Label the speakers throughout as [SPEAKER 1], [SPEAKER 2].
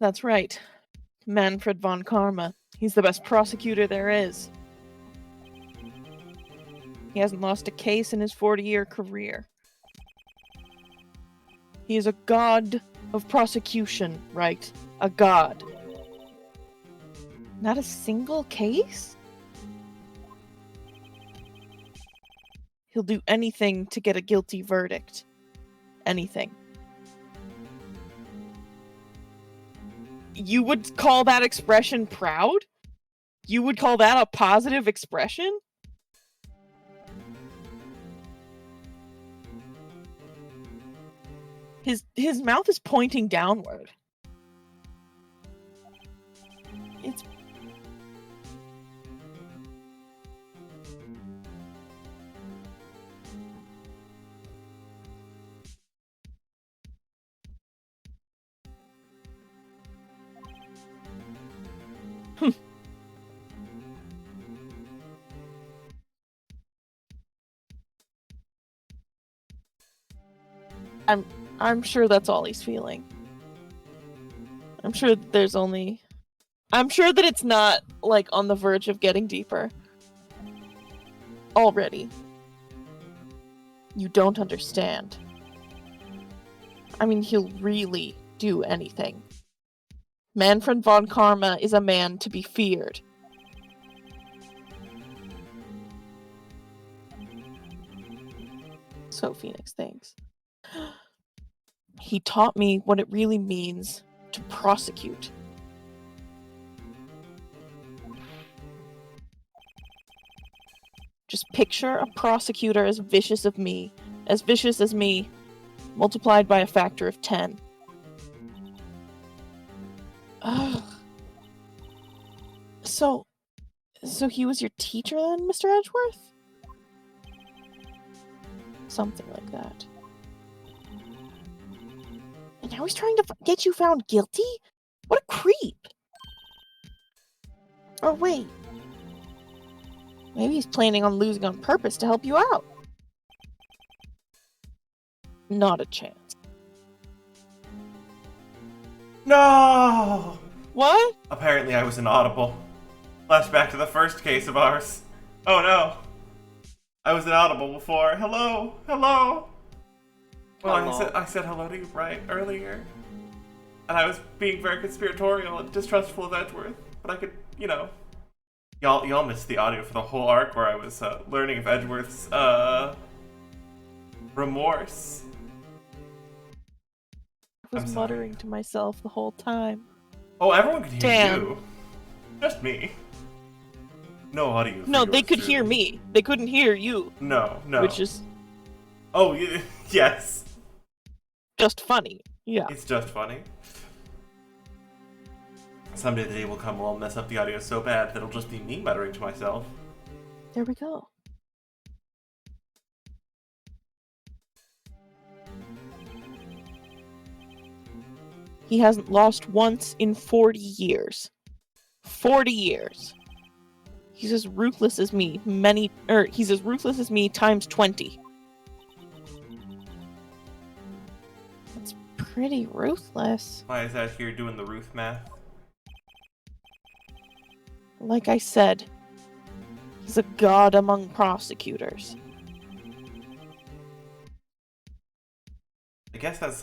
[SPEAKER 1] That's right. Manfred von Karma. He's the best prosecutor there is. He hasn't lost a case in his 40-year career. He is a god of prosecution, right? A god. Not a single case? He'll do anything to get a guilty verdict. Anything. You would call that expression proud? You would call that a positive expression? His mouth is pointing downward. It's... I'm sure that's all he's feeling. I'm sure that it's not, like, on the verge of getting deeper. Already. You don't understand. I mean, he'll really do anything. Manfred von Karma is a man to be feared. So Phoenix thinks. He taught me what it really means to prosecute. Just picture a prosecutor as vicious as me, multiplied by a factor of 10. Ugh. So he was your teacher then, Mr. Edgeworth? Something like that. And now he's trying to get you found guilty? What a creep! Or wait. Maybe he's planning on losing on purpose to help you out. Not a chance.
[SPEAKER 2] No!
[SPEAKER 1] What?
[SPEAKER 2] Apparently I was inaudible. Flashback to the first case of ours. Oh no. I was inaudible before. Hello? Hello? Well,
[SPEAKER 1] Hello.
[SPEAKER 2] I said hello to you right earlier. And I was being very conspiratorial and distrustful of Edgeworth. But I could, you know... Y'all missed the audio for the whole arc where I was learning of Edgeworth's, remorse.
[SPEAKER 1] I was muttering to myself the whole time.
[SPEAKER 2] Oh, everyone could hear
[SPEAKER 1] Damn.
[SPEAKER 2] you. Just me. No audio.
[SPEAKER 1] No, they could hear me. They couldn't hear you.
[SPEAKER 2] No.
[SPEAKER 1] Which is...
[SPEAKER 2] Oh, yes.
[SPEAKER 1] just funny. Yeah.
[SPEAKER 2] It's just funny. Someday the day will come where I'll mess up the audio so bad that it'll just be me muttering to myself.
[SPEAKER 1] There we go. He hasn't lost once in 40 years. 40 years. He's as ruthless as me. He's as ruthless as me times 20. That's pretty ruthless.
[SPEAKER 2] Why is that here doing the Ruth math?
[SPEAKER 1] Like I said, he's a god among prosecutors.
[SPEAKER 2] I guess that's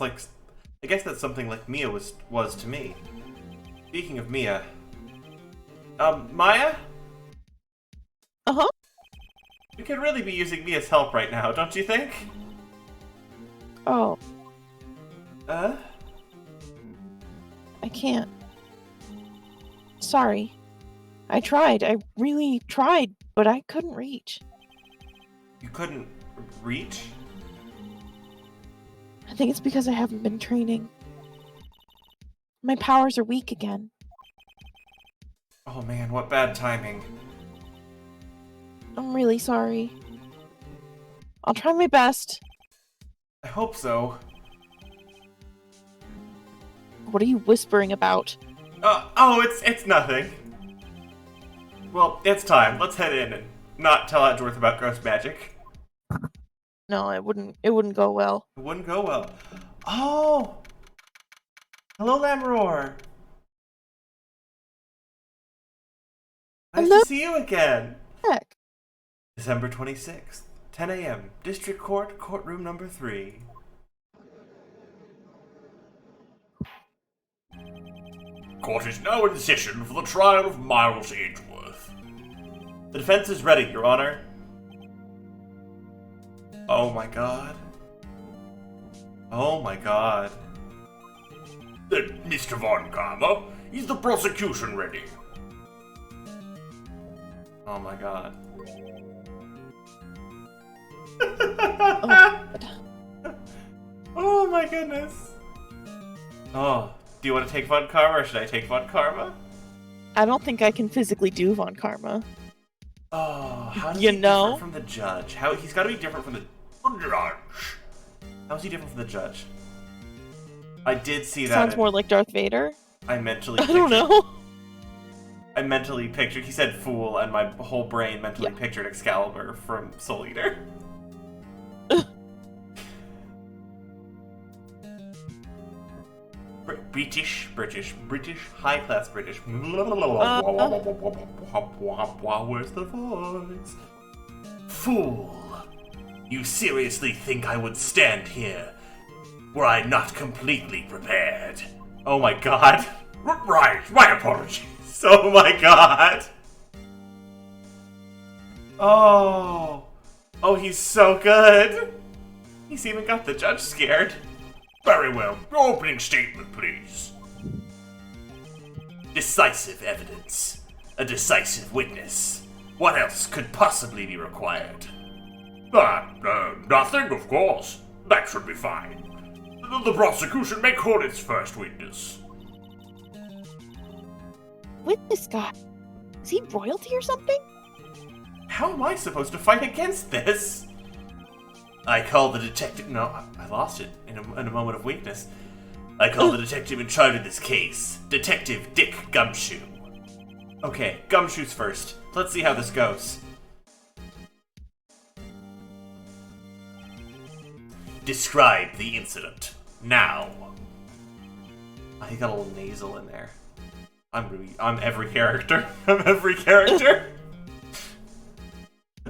[SPEAKER 2] something like Mia was to me. Speaking of Mia, Maya?
[SPEAKER 1] Uh-huh.
[SPEAKER 2] You could really be using Mia's help right now, don't you think?
[SPEAKER 1] Oh.
[SPEAKER 2] Uh?
[SPEAKER 1] I can't. Sorry. I tried. I really tried, but I couldn't reach.
[SPEAKER 2] You couldn't reach?
[SPEAKER 1] I think it's because I haven't been training. My powers are weak again.
[SPEAKER 2] Oh man, what bad timing.
[SPEAKER 1] I'm really sorry. I'll try my best.
[SPEAKER 2] I hope so.
[SPEAKER 1] What are you whispering about?
[SPEAKER 2] Oh, it's nothing. Well, it's time. Let's head in and not tell Edgeworth about gross magic.
[SPEAKER 1] No, it wouldn't go well.
[SPEAKER 2] It wouldn't go well. Oh! Hello, Lamroar! Nice
[SPEAKER 1] Hello.
[SPEAKER 2] to see you again.
[SPEAKER 1] Heck.
[SPEAKER 2] December 26th, 10 a.m. District Court, courtroom number 3.
[SPEAKER 3] Court is now in session for the trial of Miles Edgeworth.
[SPEAKER 2] The defense is ready, Your Honor. Oh my god. Oh my god.
[SPEAKER 3] Then, Mr. Von Karma, is the prosecution ready?
[SPEAKER 2] Oh my god.
[SPEAKER 1] Oh, God.
[SPEAKER 2] Oh my goodness. Oh, do you want to take Von Karma or should I take Von Karma?
[SPEAKER 1] I don't think I can physically do Von Karma.
[SPEAKER 2] Oh, how does
[SPEAKER 1] You
[SPEAKER 2] he
[SPEAKER 1] know?
[SPEAKER 2] different from the judge? He's got to be different from the
[SPEAKER 3] Judge.
[SPEAKER 2] How is he different from the judge? I did see that.
[SPEAKER 1] Sounds more like Darth Vader.
[SPEAKER 2] I mentally
[SPEAKER 1] I don't know.
[SPEAKER 2] I mentally pictured, he said fool, and my whole brain mentally pictured Excalibur from Soul Eater. British, high-class British. Where's the voice?
[SPEAKER 3] Fool. You seriously think I would stand here were I not completely prepared?
[SPEAKER 2] Oh my god.
[SPEAKER 3] Right, my apologies.
[SPEAKER 2] Oh my god. Oh. Oh, he's so good. He's even got the judge scared.
[SPEAKER 3] Very well. Your opening statement, please.
[SPEAKER 2] Decisive evidence. A decisive witness. What else could possibly be required?
[SPEAKER 3] Nothing, of course. That should be fine. The prosecution may call its first witness.
[SPEAKER 1] Witness guy. Is he royalty or something?
[SPEAKER 2] How am I supposed to fight against this? I call the detective. No, I lost it in a moment of weakness. I call the detective in charge of this case, Detective Dick Gumshoe. Okay, Gumshoe's first. Let's see how this goes. Describe the incident now. I got a little nasal in there. I'm every character. I'm every character.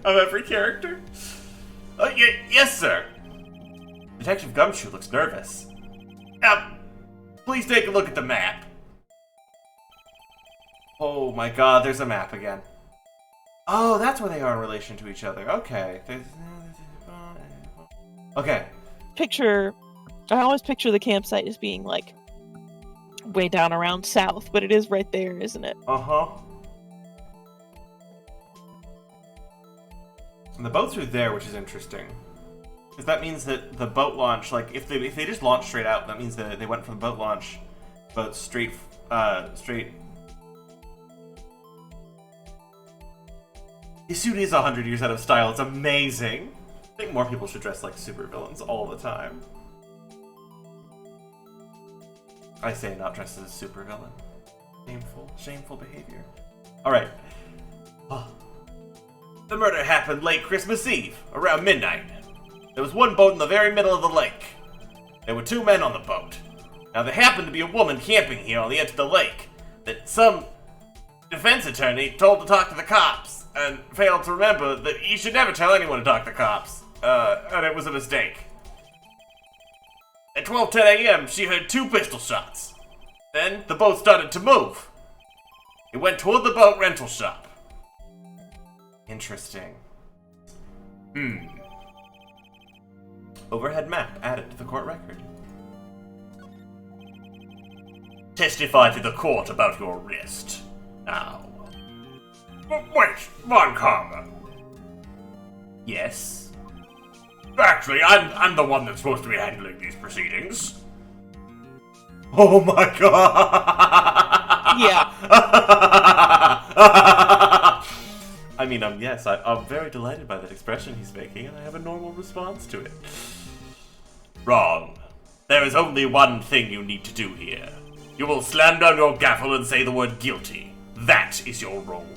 [SPEAKER 2] I'm every character. Yes, sir. Detective Gumshoe looks nervous. Please take a look at the map. Oh my god, there's a map again. Oh, that's where they are in relation to each other. Okay. Okay.
[SPEAKER 1] I always picture the campsite as being like way down around south, but it is right there, isn't it?
[SPEAKER 2] Uh-huh. And the boats are there, which is interesting. Because that means that the boat launch, like, if they just launch straight out, that means that they went from the boat launch, boat straight. His suit is 100 years out of style. It's amazing. I think more people should dress like supervillains all the time. I say not dressed as a supervillain. Shameful behavior. Alright. Oh. The murder happened late Christmas Eve, around midnight. There was one boat in the very middle of the lake. There were 2 men on the boat. Now there happened to be a woman camping here on the edge of the lake that some defense attorney told to talk to the cops and failed to remember that he should never tell anyone to talk to the cops. And it was a mistake. At 12:10 a.m., she heard 2 pistol shots. Then the boat started to move. It went toward the boat rental shop. Interesting. Overhead map added to the court record.
[SPEAKER 3] Testify to the court about your arrest. Now. Wait, Von Karma.
[SPEAKER 2] Yes.
[SPEAKER 3] Actually, I'm the one that's supposed to be handling these proceedings.
[SPEAKER 2] Oh my god!
[SPEAKER 1] Yeah.
[SPEAKER 2] I mean, yes, I'm very delighted by that expression he's making, and I have a normal response to it.
[SPEAKER 3] Wrong. There is only one thing you need to do here. You will slam down your gavel and say the word guilty. That is your role.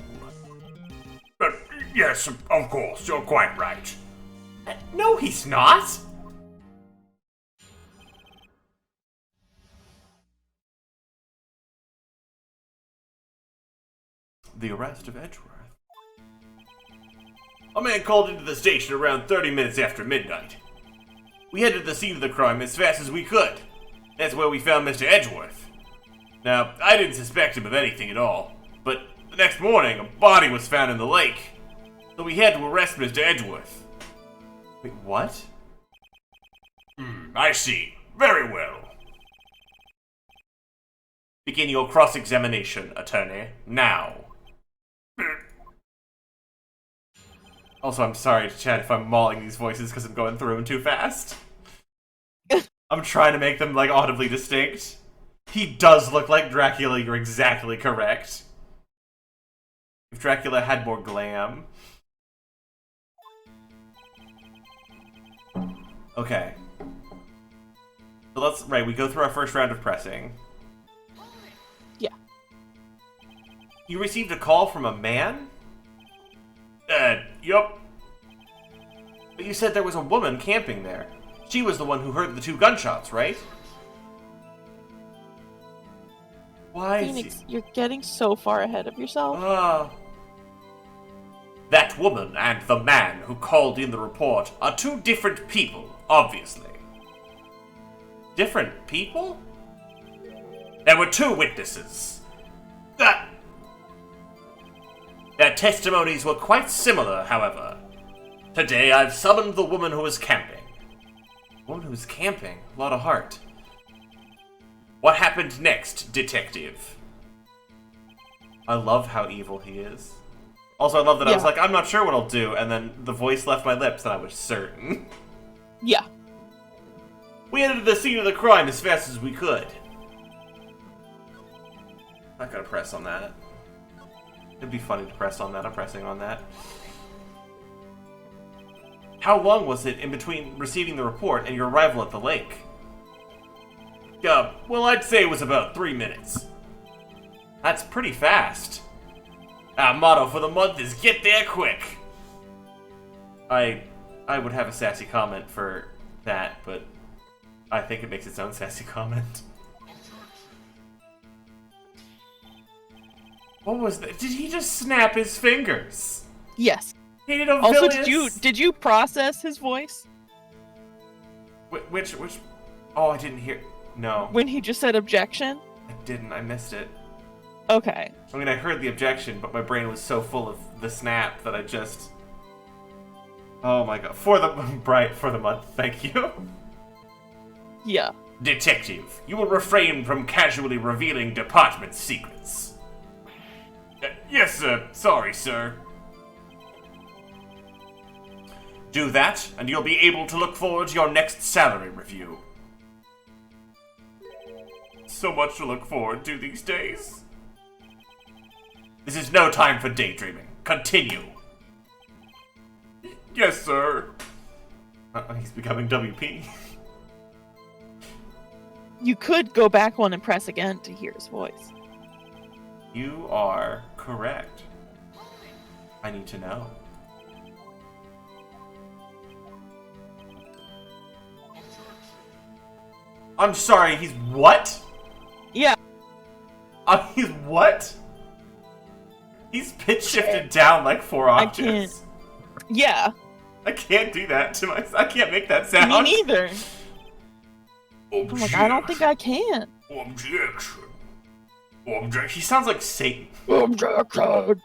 [SPEAKER 3] Yes, of course, you're quite right.
[SPEAKER 2] No, he's not! the arrest of Edgeworth. A man called into the station around 30 minutes after midnight. We headed to the scene of the crime as fast as we could. That's where we found Mr. Edgeworth. Now, I didn't suspect him of anything at all, but the next morning, a body was found in the lake. So we had to arrest Mr. Edgeworth. Wait, what?
[SPEAKER 3] I see. Very well.
[SPEAKER 2] Begin your cross-examination, attorney, now. Also, I'm sorry, chat, if I'm mauling these voices because I'm going through them too fast. I'm trying to make them, like, audibly distinct. He does look like Dracula, you're exactly correct. If Dracula had more glam. Okay. So we go through our first round of pressing.
[SPEAKER 1] Yeah.
[SPEAKER 2] You received a call from a man?
[SPEAKER 3] Yup.
[SPEAKER 2] But you said there was a woman camping there. She was the one who heard the 2 gunshots, right? Why is
[SPEAKER 1] Phoenix, you're getting so far ahead of yourself.
[SPEAKER 3] That woman and the man who called in the report are 2 different people, obviously.
[SPEAKER 2] Different people?
[SPEAKER 3] There were 2 witnesses. Their testimonies were quite similar, however. Today I've summoned the woman who was camping.
[SPEAKER 2] Woman who's camping? A lot of heart.
[SPEAKER 3] What happened next, detective?
[SPEAKER 2] I love how evil he is. Also, I love that I was like, I'm not sure what I'll do, and then the voice left my lips and I was certain.
[SPEAKER 1] Yeah.
[SPEAKER 2] We headed to the scene of the crime as fast as we could. Not gonna press on that. It'd be funny to press on that. I'm pressing on that. How long was it in between receiving the report and your arrival at the lake?
[SPEAKER 3] Well, I'd say it was about 3 minutes.
[SPEAKER 2] That's pretty fast.
[SPEAKER 3] Our motto for the month is get there quick.
[SPEAKER 2] I would have a sassy comment for that, but I think it makes its own sassy comment. What was that? Did he just snap his fingers?
[SPEAKER 1] Yes.
[SPEAKER 2] He did a
[SPEAKER 1] Also,
[SPEAKER 2] villainous...
[SPEAKER 1] did you process his voice
[SPEAKER 2] Which... Oh, I didn't hear... No.
[SPEAKER 1] when he just said objection?
[SPEAKER 2] I didn't. I missed it.
[SPEAKER 1] Okay.
[SPEAKER 2] I mean, I heard the objection, but my brain was so full of the snap that I just... Oh my god. For the month, thank you.
[SPEAKER 1] Yeah.
[SPEAKER 3] Detective, you will refrain from casually revealing department secrets. Yes, sir. Sorry, sir. Do that, and you'll be able to look forward to your next salary review.
[SPEAKER 2] So much to look forward to these days.
[SPEAKER 3] This is no time for daydreaming. Continue.
[SPEAKER 2] Yes, sir. He's becoming WP.
[SPEAKER 1] You could go back one and press again to hear his voice.
[SPEAKER 2] You are correct. I need to know. I'm sorry, he's what?
[SPEAKER 1] Yeah.
[SPEAKER 2] He's what? He's pitch shifted down like 4 octaves.
[SPEAKER 1] Yeah.
[SPEAKER 2] I can't do that to myself. I can't make that sound.
[SPEAKER 1] Me neither. I'm
[SPEAKER 3] Objection.
[SPEAKER 1] like, I don't think I can.
[SPEAKER 3] Objection.
[SPEAKER 2] He sounds like Satan.
[SPEAKER 1] Objection.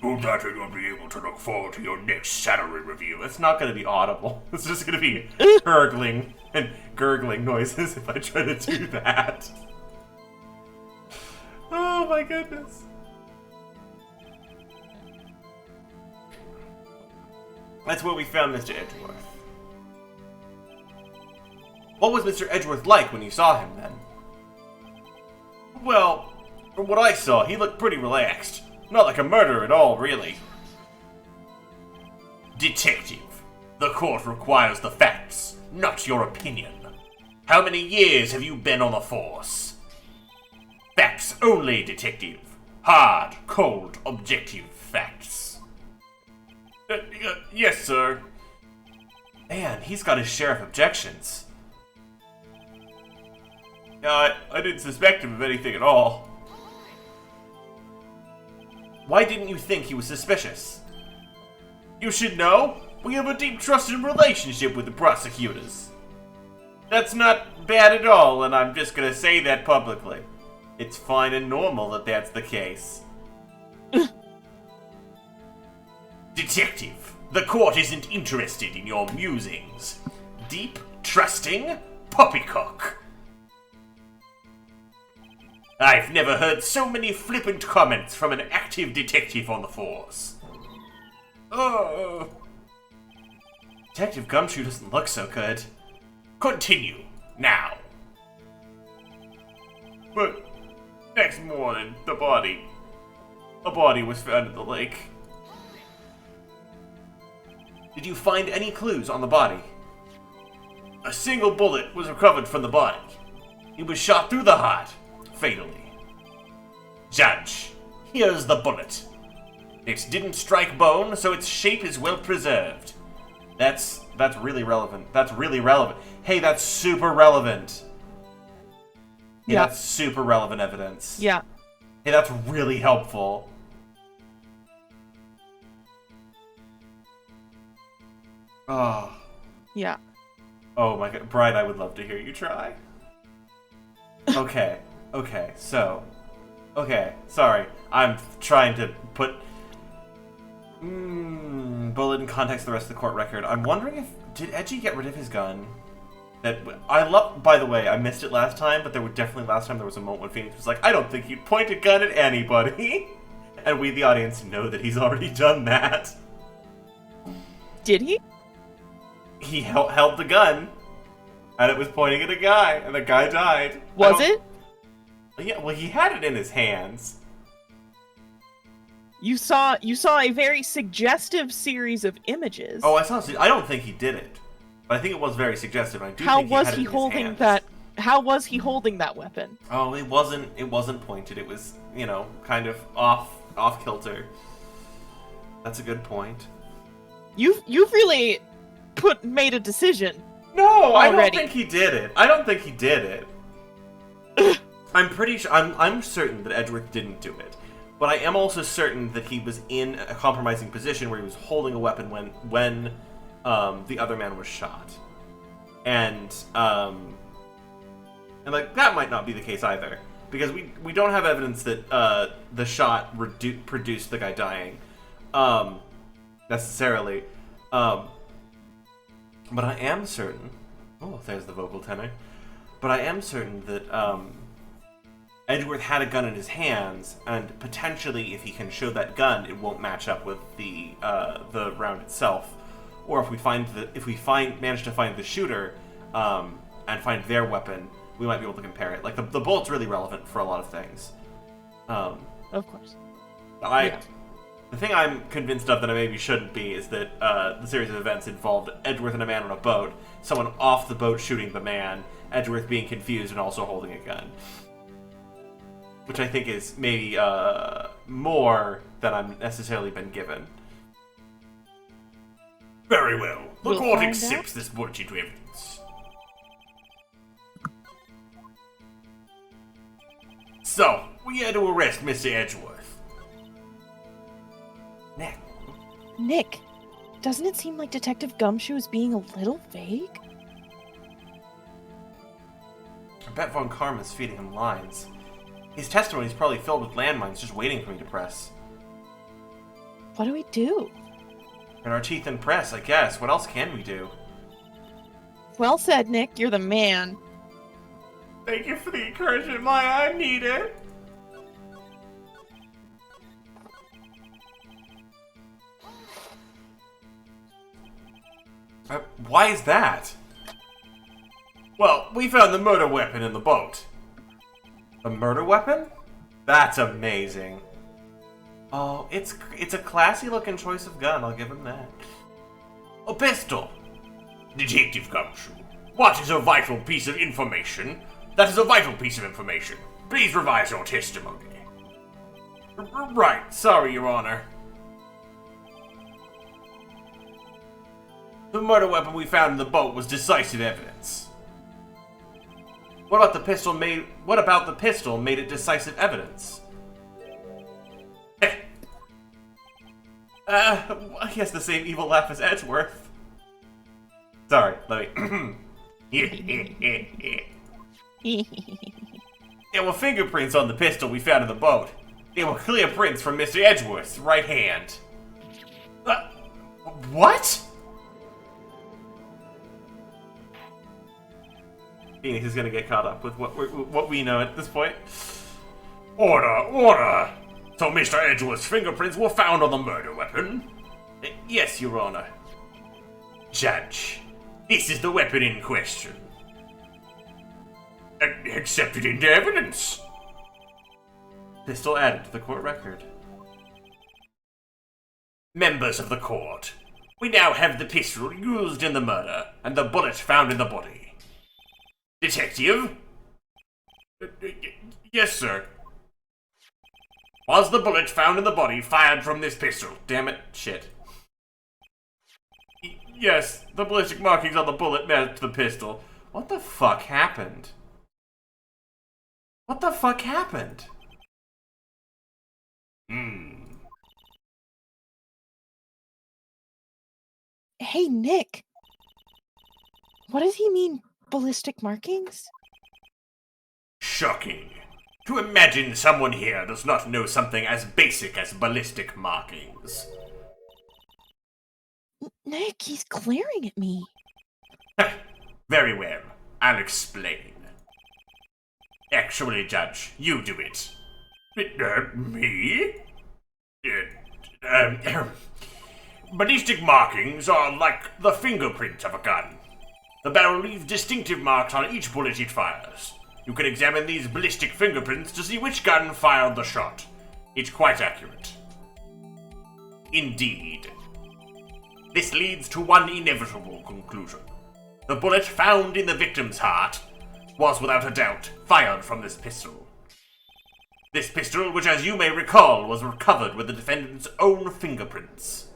[SPEAKER 3] Do that and you'll be able to look forward to your next salary review.
[SPEAKER 2] It's not going to be audible. It's just going to be gurgling and gurgling noises if I try to do that. Oh my goodness. That's where we found Mr. Edgeworth. What was Mr. Edgeworth like when you saw him then? Well, from what I saw, he looked pretty relaxed. Not like a murderer at all, really.
[SPEAKER 3] Detective, the court requires the facts, not your opinion. How many years have you been on the force? Facts only, detective. Hard, cold, objective facts.
[SPEAKER 2] Yes, sir. Man, he's got his share of objections. No, I didn't suspect him of anything at all.
[SPEAKER 3] Why didn't you think he was suspicious? You should know, we have a deep trusted relationship with the prosecutors. That's not bad at all, and I'm just gonna say that publicly. It's fine and normal that that's the case. Detective, the court isn't interested in your musings. Deep, trusting, poppycock. I've never heard so many flippant comments from an active detective on the force. Oh. Detective Gumshoe doesn't look so good. Continue, now. But next morning, a body was found in the lake. Did you find any clues on the body? A single bullet was recovered from the body. It was shot through the heart, fatally. Judge, here's the bullet. It didn't strike bone, so its shape is well preserved. That's really relevant. That's really relevant. Hey, that's super relevant.
[SPEAKER 1] Yeah.
[SPEAKER 3] That's super relevant evidence.
[SPEAKER 1] Yeah.
[SPEAKER 3] Hey, that's really helpful. Oh.
[SPEAKER 1] Yeah.
[SPEAKER 3] Oh my god. Brian, I would love to hear you try. Okay. Okay, so. Okay, sorry. I'm trying to put bullet in context of the rest of the court record. I'm wondering if... Did Edgy get rid of his gun? I love... By the way, I missed it last time, but there was definitely last time there was a moment when Phoenix was like, I don't think you'd point a gun at anybody. And we, the audience, know that he's already done that.
[SPEAKER 1] Did he?
[SPEAKER 3] He held the gun, and it was pointing at a guy, and the guy died.
[SPEAKER 1] Was it?
[SPEAKER 3] Yeah, well, he had it in his hands.
[SPEAKER 1] You saw a very suggestive series of images.
[SPEAKER 3] Oh, I don't think he did it, but I think it was very suggestive. I do
[SPEAKER 1] How
[SPEAKER 3] think he
[SPEAKER 1] was
[SPEAKER 3] had it
[SPEAKER 1] he
[SPEAKER 3] in
[SPEAKER 1] holding
[SPEAKER 3] his hands.
[SPEAKER 1] that? How was he holding that weapon?
[SPEAKER 3] Oh, it wasn't pointed. It was, kind of off kilter. That's a good point.
[SPEAKER 1] You've really made a decision.
[SPEAKER 3] No, I
[SPEAKER 1] already.
[SPEAKER 3] don't think he did it. I don't think he did it. I'm pretty sure. I'm certain that Edgeworth didn't do it, but I am also certain that he was in a compromising position where he was holding a weapon when the other man was shot, and like that might not be the case either, because we don't have evidence that the shot produced the guy dying, necessarily. But I am certain. Oh, there's the vocal tenor. But I am certain that Edgeworth had a gun in his hands, and potentially, if he can show that gun, it won't match up with the round itself. Or if we manage to find the shooter and find their weapon, we might be able to compare it. Like the bullet's really relevant for a lot of things.
[SPEAKER 1] Of course.
[SPEAKER 3] The thing I'm convinced of that I maybe shouldn't be is that the series of events involved Edgeworth and a man on a boat, someone off the boat shooting the man, Edgeworth being confused and also holding a gun. Which I think is maybe more than I've necessarily been given. Very well. The court accepts this bullet into evidence. So, we had to arrest Mr. Edgeworth.
[SPEAKER 1] Nick, doesn't it seem like Detective Gumshoe is being a little vague?
[SPEAKER 3] I bet Von Karma's feeding him lines. His testimony is probably filled with landmines just waiting for me to press.
[SPEAKER 1] What do we do?
[SPEAKER 3] Cut our teeth and press, I guess. What else can we do?
[SPEAKER 1] Well said, Nick. You're the man.
[SPEAKER 2] Thank you for the encouragement, Maya. I need it.
[SPEAKER 3] Why is that? Well, we found the murder weapon in the boat. A murder weapon? That's amazing. Oh, it's a classy looking choice of gun, I'll give him that. A pistol. Detective Gumshoe, what is a vital piece of information? That is a vital piece of information. Please revise your testimony. Right, sorry, Your Honor. The murder weapon we found in the boat was decisive evidence. What about the pistol made it decisive evidence?
[SPEAKER 2] He has the same evil laugh as Edgeworth. Sorry, let me... There were fingerprints on the pistol we found in the boat. They were clear prints from Mr. Edgeworth's right hand. What? Phoenix is gonna get caught up with what we know at this point.
[SPEAKER 3] Order, order! So Mr. Edgeworth's fingerprints were found on the murder weapon?
[SPEAKER 2] Yes, Your Honor.
[SPEAKER 3] Judge, this is the weapon in question. Accepted into evidence.
[SPEAKER 2] Pistol added to the court record.
[SPEAKER 3] Members of the court, we now have the pistol used in the murder and the bullet found in the body. Detective?
[SPEAKER 2] Yes, sir.
[SPEAKER 3] Was the bullet found in the body fired from this pistol?
[SPEAKER 2] Damn it. Shit. Yes, the ballistic markings on the bullet matched the pistol. What the fuck happened? What the fuck happened?
[SPEAKER 1] Hey, Nick. What does he mean, ballistic markings?
[SPEAKER 3] Shocking. To imagine someone here does not know something as basic as ballistic markings.
[SPEAKER 1] Nick, he's glaring at me.
[SPEAKER 3] Very well. I'll explain. Actually, Judge, you do it. Me? Ballistic markings are like the fingerprint of a gun. The barrel leaves distinctive marks on each bullet it fires. You can examine these ballistic fingerprints to see which gun fired the shot. It's quite accurate. Indeed. This leads to one inevitable conclusion. The bullet found in the victim's heart was without a doubt fired from this pistol. This pistol, which as you may recall, was recovered with the defendant's own fingerprints.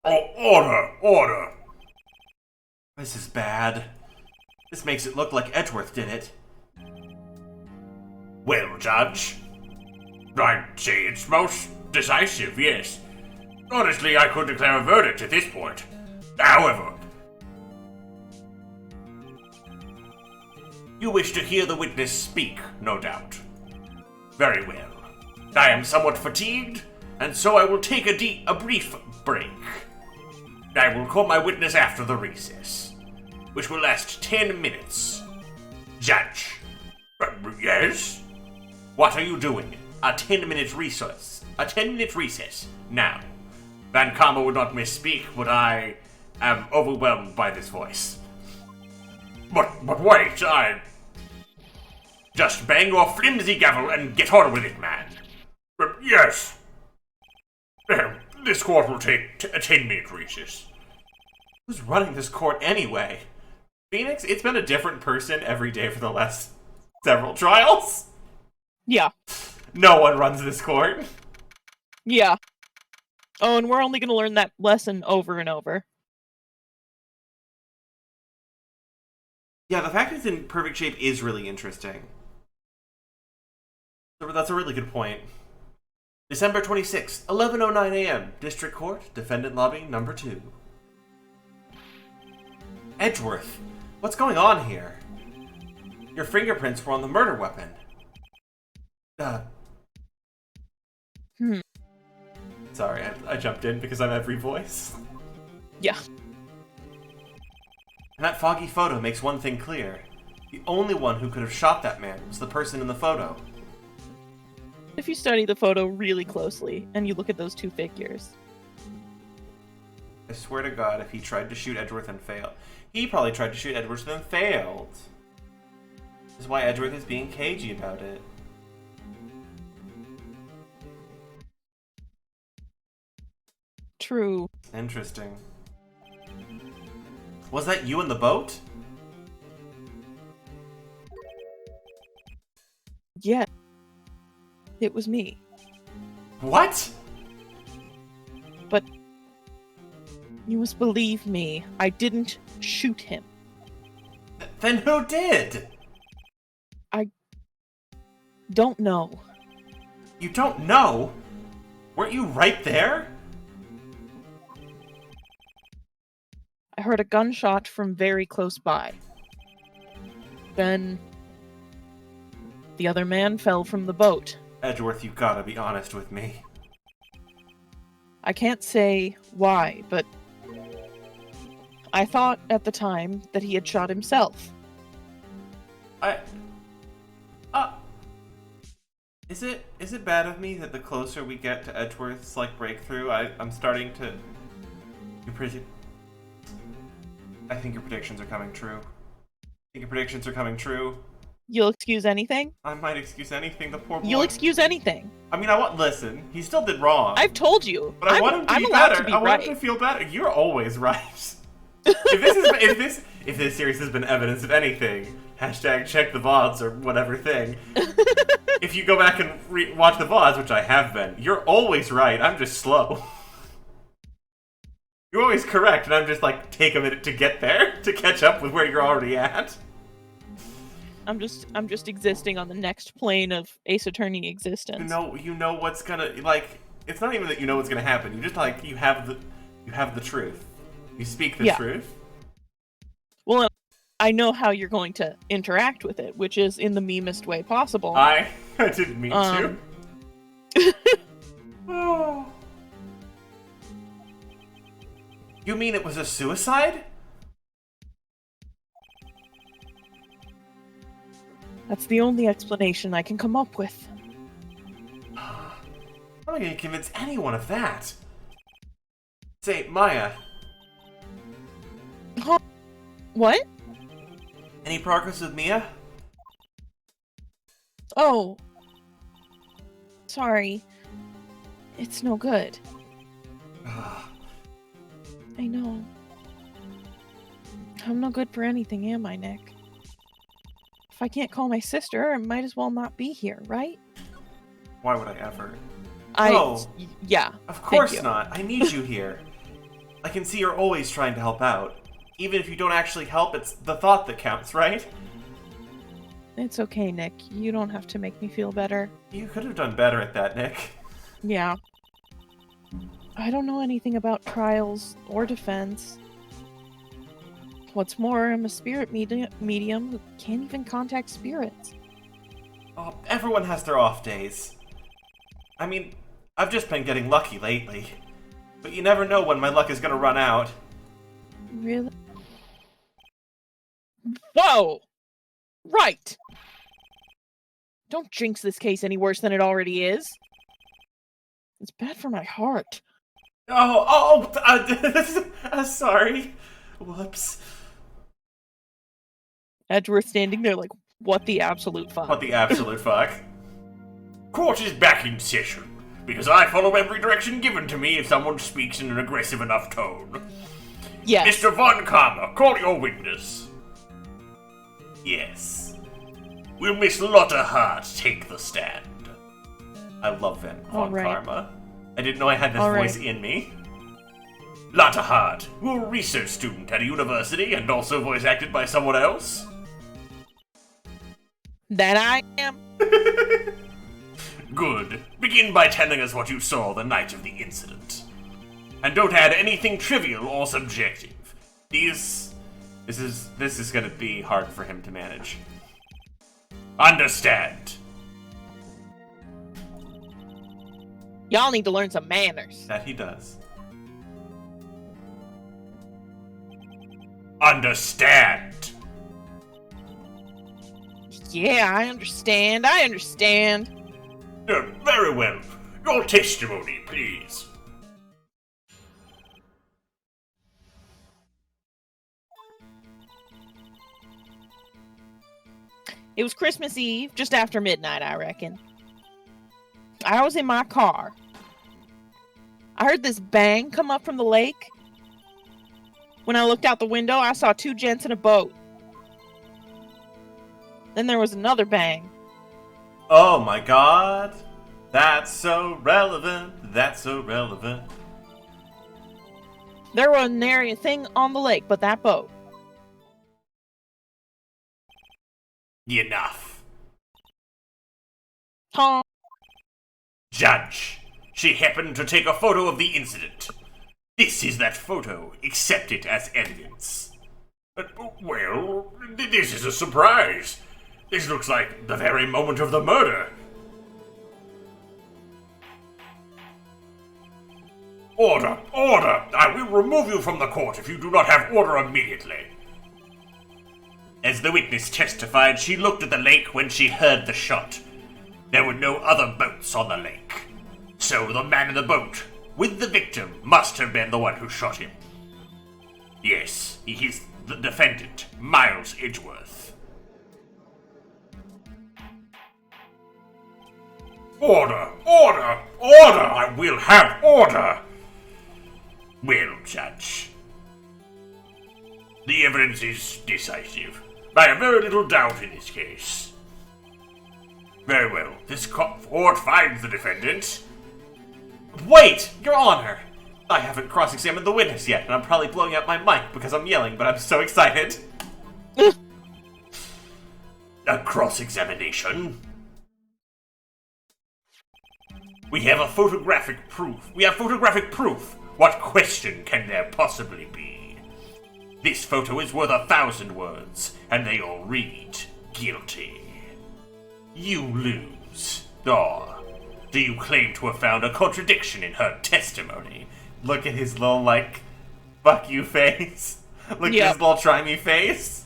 [SPEAKER 3] Order!
[SPEAKER 2] This is bad. This makes it look like Edgeworth did it.
[SPEAKER 3] Well, Judge, I'd say it's most decisive, yes. Honestly, I could declare a verdict at this point. However, you wish to hear the witness speak, no doubt. Very well. I am somewhat fatigued, and so I will take a brief break. I will call my witness after the recess, which will last 10 minutes. Judge. Yes? What are you doing? A 10-minute recess. A 10-minute recess. Now. Van Karma would not misspeak, but I am overwhelmed by this voice. But wait, just bang your flimsy gavel and get on with it, man. Yes. This court will take a 10-minute recess.
[SPEAKER 2] Who's running this court anyway? Phoenix, it's been a different person every day for the last several trials.
[SPEAKER 1] Yeah.
[SPEAKER 2] No one runs this court.
[SPEAKER 1] Yeah. Oh, and we're only going to learn that lesson over and over.
[SPEAKER 2] Yeah, the fact it's in perfect shape is really interesting. That's a really good point. December 26th, 11:09 a.m. District Court, Defendant Lobby number 2. Edgeworth, what's going on here? Your fingerprints were on the murder weapon. Sorry, I jumped in because I'm every voice.
[SPEAKER 1] Yeah.
[SPEAKER 2] And that foggy photo makes one thing clear. The only one who could have shot that man was the person in the photo.
[SPEAKER 1] If you study the photo really closely, and you look at those two figures.
[SPEAKER 2] I swear to God, if he tried to shoot Edgeworth and failed. He probably tried to shoot Edgeworth and failed. This is why Edgeworth is being cagey about it.
[SPEAKER 1] True.
[SPEAKER 2] Interesting. Was that you in the boat?
[SPEAKER 1] Yeah. It was me.
[SPEAKER 2] What?
[SPEAKER 1] But you must believe me. I didn't shoot him.
[SPEAKER 2] Then who did?
[SPEAKER 1] I don't know.
[SPEAKER 2] You don't know? Weren't you right there?
[SPEAKER 1] I heard a gunshot from very close by. Then the other man fell from the boat.
[SPEAKER 2] Edgeworth, you gotta be honest with me.
[SPEAKER 1] I can't say why, but I thought at the time that he had shot himself.
[SPEAKER 2] Is it bad of me that the closer we get to Edgeworth's, like, breakthrough, I'm starting to... I think your predictions are coming true.
[SPEAKER 1] You'll excuse anything?
[SPEAKER 2] I might excuse anything, the poor boy.
[SPEAKER 1] You'll excuse anything.
[SPEAKER 2] I mean, listen, he still did wrong.
[SPEAKER 1] I've told you.
[SPEAKER 2] But I want him to be
[SPEAKER 1] allowed
[SPEAKER 2] better.
[SPEAKER 1] to be
[SPEAKER 2] I want
[SPEAKER 1] right.
[SPEAKER 2] him to feel better. You're always right. If this series has been evidence of anything, hashtag check the VODs or whatever thing. If you go back and watch the VODs, which I have been, you're always right. I'm just slow. You're always correct, and I'm just like, take a minute to get there, to catch up with where you're already at.
[SPEAKER 1] I'm just existing on the next plane of Ace Attorney existence.
[SPEAKER 2] You know what's gonna, like, it's not even that you know what's gonna happen. You just, like, you have the truth. You speak the truth.
[SPEAKER 1] Well, I know how you're going to interact with it, which is in the meanest way possible.
[SPEAKER 2] I didn't mean to. Oh. You mean it was a suicide?
[SPEAKER 1] That's the only explanation I can come up with.
[SPEAKER 2] I'm not gonna convince anyone of that. Say, Maya.
[SPEAKER 1] Huh? What?
[SPEAKER 2] Any progress with Mia?
[SPEAKER 1] Oh. Sorry. It's no good. I know. I'm no good for anything, am I, Nick? If I can't call my sister, I might as well not be here, right?
[SPEAKER 2] Why would I ever?
[SPEAKER 1] Yeah.
[SPEAKER 2] Of course not. I need you here. I can see you're always trying to help out. Even if you don't actually help, it's the thought that counts, right?
[SPEAKER 1] It's okay, Nick. You don't have to make me feel better.
[SPEAKER 2] You could have done better at that, Nick.
[SPEAKER 1] Yeah. I don't know anything about trials or defense. What's more, I'm a spirit medium who can't even contact spirits.
[SPEAKER 2] Oh, everyone has their off days. I mean, I've just been getting lucky lately. But you never know when my luck is gonna run out.
[SPEAKER 1] Really? Whoa! Right! Don't jinx this case any worse than it already is. It's bad for my heart.
[SPEAKER 2] Sorry. Whoops.
[SPEAKER 1] Edgeworth standing there like, what the absolute fuck?
[SPEAKER 2] What the absolute fuck?
[SPEAKER 3] Court is back in session, because I follow every direction given to me if someone speaks in an aggressive enough tone.
[SPEAKER 1] Yes.
[SPEAKER 3] Mr. Von Karma, call your witness. Yes. Will Miss Lotta Hart take the stand?
[SPEAKER 2] I love Von
[SPEAKER 1] right.
[SPEAKER 2] Karma. I didn't know I had this voice in me.
[SPEAKER 3] Lotta Hart, you're a research student at a university and also voice acted by someone else?
[SPEAKER 1] That I am.
[SPEAKER 3] Good. Begin by telling us what you saw the night of the incident. And don't add anything trivial or subjective.
[SPEAKER 2] This is gonna be hard for him to manage.
[SPEAKER 3] Understand.
[SPEAKER 1] Y'all need to learn some manners.
[SPEAKER 2] That he does.
[SPEAKER 3] Understand.
[SPEAKER 1] Yeah, I understand.
[SPEAKER 3] Very well. Your testimony, please.
[SPEAKER 1] It was Christmas Eve, just after midnight, I reckon. I was in my car. I heard this bang come up from the lake. When I looked out the window, I saw two gents in a boat. Then there was another bang.
[SPEAKER 2] Oh my god. That's so relevant. That's so relevant.
[SPEAKER 1] There wasn't nary a thing on the lake but that boat.
[SPEAKER 3] Enough.
[SPEAKER 1] Tom.
[SPEAKER 3] Judge, she happened to take a photo of the incident. This is that photo. Accept it as evidence. Well, this is a surprise. This looks like the very moment of the murder. Order! Order! I will remove you from the court if you do not have order immediately. As the witness testified, she looked at the lake when she heard the shot. There were no other boats on the lake. So the man in the boat, with the victim, must have been the one who shot him. Yes, he is the defendant, Miles Edgeworth. Order! Order! Order! I will have order! Well, Judge, the evidence is decisive. I have very little doubt in this case. Very well. This court finds the defendant.
[SPEAKER 2] Wait, Your Honor! I haven't cross-examined the witness yet, and I'm probably blowing out my mic because I'm yelling, but I'm so excited.
[SPEAKER 3] A cross-examination? We have a photographic proof. We have photographic proof. What question can there possibly be? This photo is worth 1,000 words, and they all read guilty. You lose. Or do you claim to have found a contradiction in her testimony?
[SPEAKER 2] Look at his little, like, fuck you face. Look at his little try me face.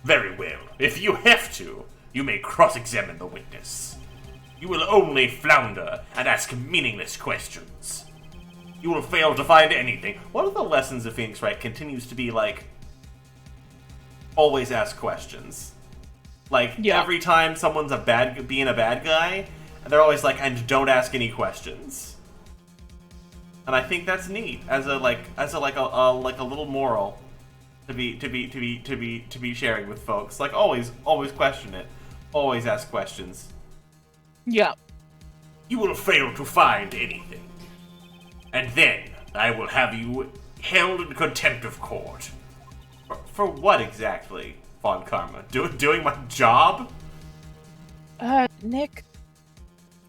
[SPEAKER 3] Very well. If you have to, you may cross-examine the witness. You will only flounder and ask meaningless questions. You will fail to find anything.
[SPEAKER 2] One of the lessons of Phoenix Wright continues to be, like, always ask questions. Like, every time someone's being a bad guy, they're always like, and don't ask any questions. And I think that's neat as a little moral to be sharing with folks. Like, always question it. Always ask questions.
[SPEAKER 1] Yeah.
[SPEAKER 3] You will fail to find anything. And then I will have you held in contempt of court.
[SPEAKER 2] For what exactly, Von Karma? Doing my job?
[SPEAKER 1] Nick,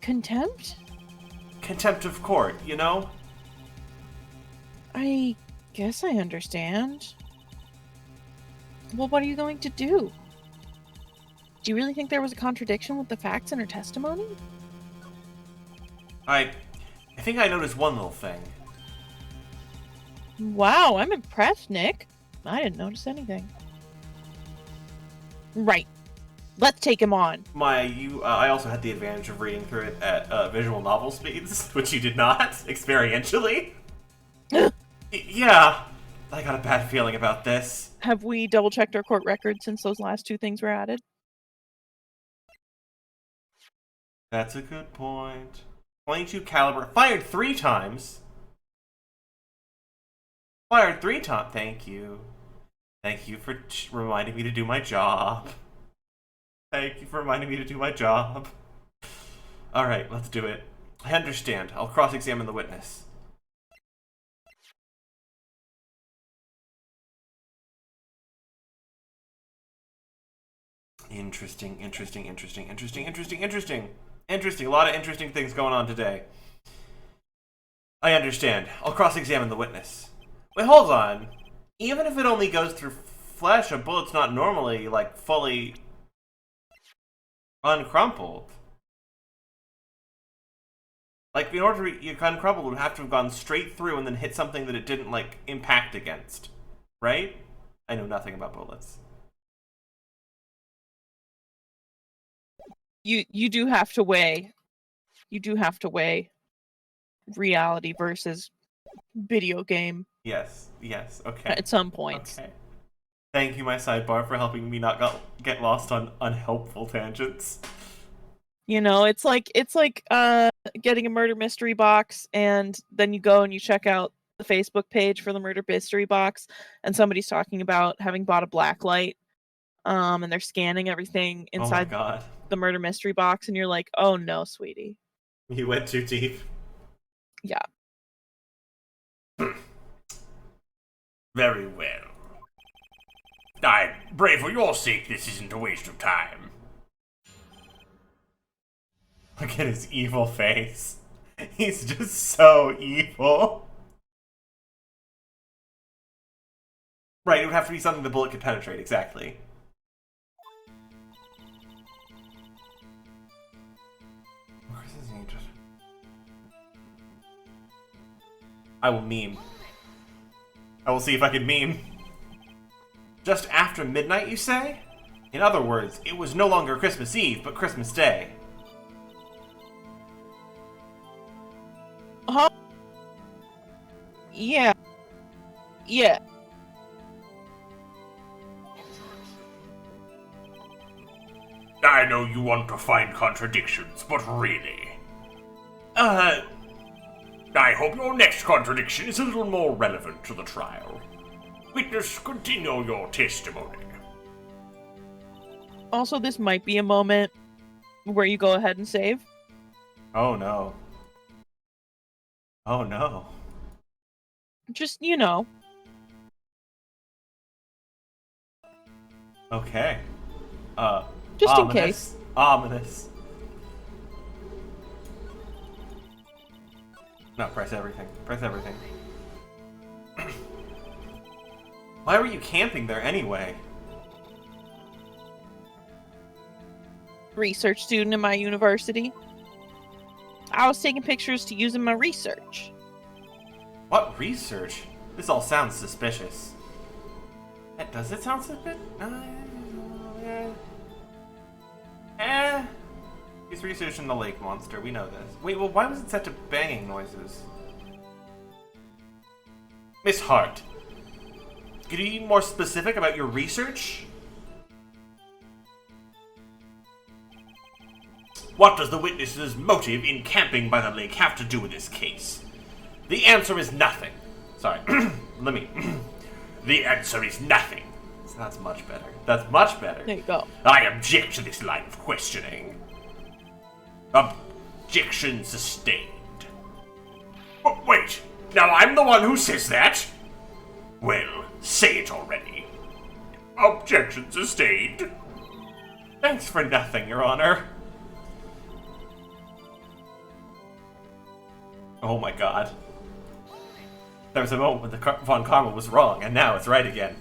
[SPEAKER 1] contempt?
[SPEAKER 2] Contempt of court, you know?
[SPEAKER 1] I guess I understand. Well, what are you going to do? Do you really think there was a contradiction with the facts in her testimony?
[SPEAKER 2] I think I noticed one little thing.
[SPEAKER 1] Wow, I'm impressed, Nick. I didn't notice anything. Right. Let's take him on.
[SPEAKER 2] I also had the advantage of reading through it at visual novel speeds, which you did not, experientially. Yeah, I got a bad feeling about this.
[SPEAKER 1] Have we double-checked our court record since those last two things were added?
[SPEAKER 2] That's a good point. 22 caliber. Fired 3 times. Fired 3 times. Thank you. Thank you for reminding me to do my job. Thank you for reminding me to do my job. Alright, let's do it. I understand. I'll cross-examine the witness. Interesting. A lot of interesting things going on today. I understand. I'll cross-examine the witness. Wait, hold on. Even if it only goes through flesh, a bullet's not normally, like, fully uncrumpled. Like, in order to be uncrumpled, it would have to have gone straight through and then hit something that it didn't, like, impact against. Right? I know nothing about bullets.
[SPEAKER 1] You do have to weigh. You do have to weigh reality versus video game.
[SPEAKER 2] Yes, okay.
[SPEAKER 1] At some points.
[SPEAKER 2] Okay. Thank you, my sidebar, for helping me not get lost on unhelpful tangents.
[SPEAKER 1] You know, it's like getting a murder mystery box, and then you go and you check out the Facebook page for the murder mystery box, and somebody's talking about having bought a blacklight, and they're scanning everything inside the murder mystery box, and you're like, oh no, sweetie.
[SPEAKER 2] You went too deep.
[SPEAKER 1] Yeah.
[SPEAKER 3] Very well. I pray for your sake this isn't a waste of time.
[SPEAKER 2] God Look at his evil face. He's just so evil. Right, it would have to be something the bullet could penetrate, exactly. I will meme. I will see if I can meme. Just after midnight, you say? In other words, it was no longer Christmas Eve, but Christmas Day.
[SPEAKER 1] Huh? Yeah. Yeah.
[SPEAKER 3] I know you want to find contradictions, but really... I hope your next contradiction is a little more relevant to the trial. Witness, continue your testimony.
[SPEAKER 1] Also, this might be a moment where you go ahead and save.
[SPEAKER 2] Oh no. Oh no.
[SPEAKER 1] Just, you know.
[SPEAKER 2] Okay.
[SPEAKER 1] Just in
[SPEAKER 2] ominous.
[SPEAKER 1] case.
[SPEAKER 2] Ominous. No, press everything. Press everything. Why were you camping there anyway?
[SPEAKER 1] Research student in my university. I was taking pictures to use in my research.
[SPEAKER 2] What research? This all sounds suspicious. Does it sound suspicious? He's researching the lake monster, we know this. Wait, well, why was it set to banging noises? Miss Hart, could you be more specific about your research?
[SPEAKER 3] What does the witness's motive in camping by the lake have to do with this case? The answer is nothing.
[SPEAKER 2] Sorry, let me...
[SPEAKER 3] The answer is nothing.
[SPEAKER 2] So that's much better. That's much better.
[SPEAKER 1] There you go.
[SPEAKER 3] I object to this line of questioning. Objection sustained. Oh, wait, now I'm the one who says that? Well, say it already. Objection sustained.
[SPEAKER 2] Thanks for nothing, Your Honor. Oh my god. There was a moment when the Von Karma was wrong, and now it's right again.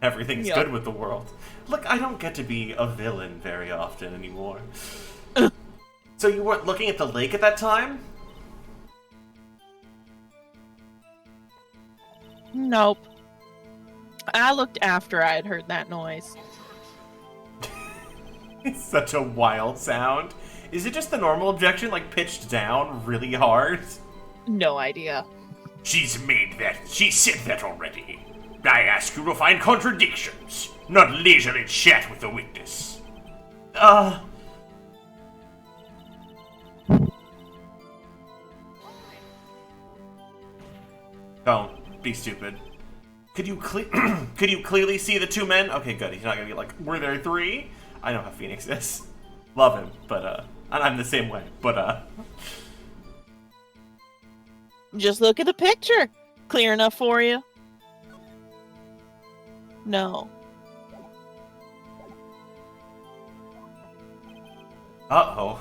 [SPEAKER 2] Everything's good with the world. Look, I don't get to be a villain very often anymore. So you weren't looking at the lake at that time?
[SPEAKER 1] Nope. I looked after I had heard that noise.
[SPEAKER 2] It's such a wild sound. Is it just the normal objection, like pitched down really hard?
[SPEAKER 1] No idea.
[SPEAKER 3] She said that already. I ask you to find contradictions, not leisurely chat with the witness.
[SPEAKER 2] Don't be stupid. Could you clearly see the two men? Okay, good. He's not gonna be like, were there three? I know how Phoenix is. Love him, but and I'm the same way. But
[SPEAKER 1] Just look at the picture. Clear enough for you? No.
[SPEAKER 2] uh-oh.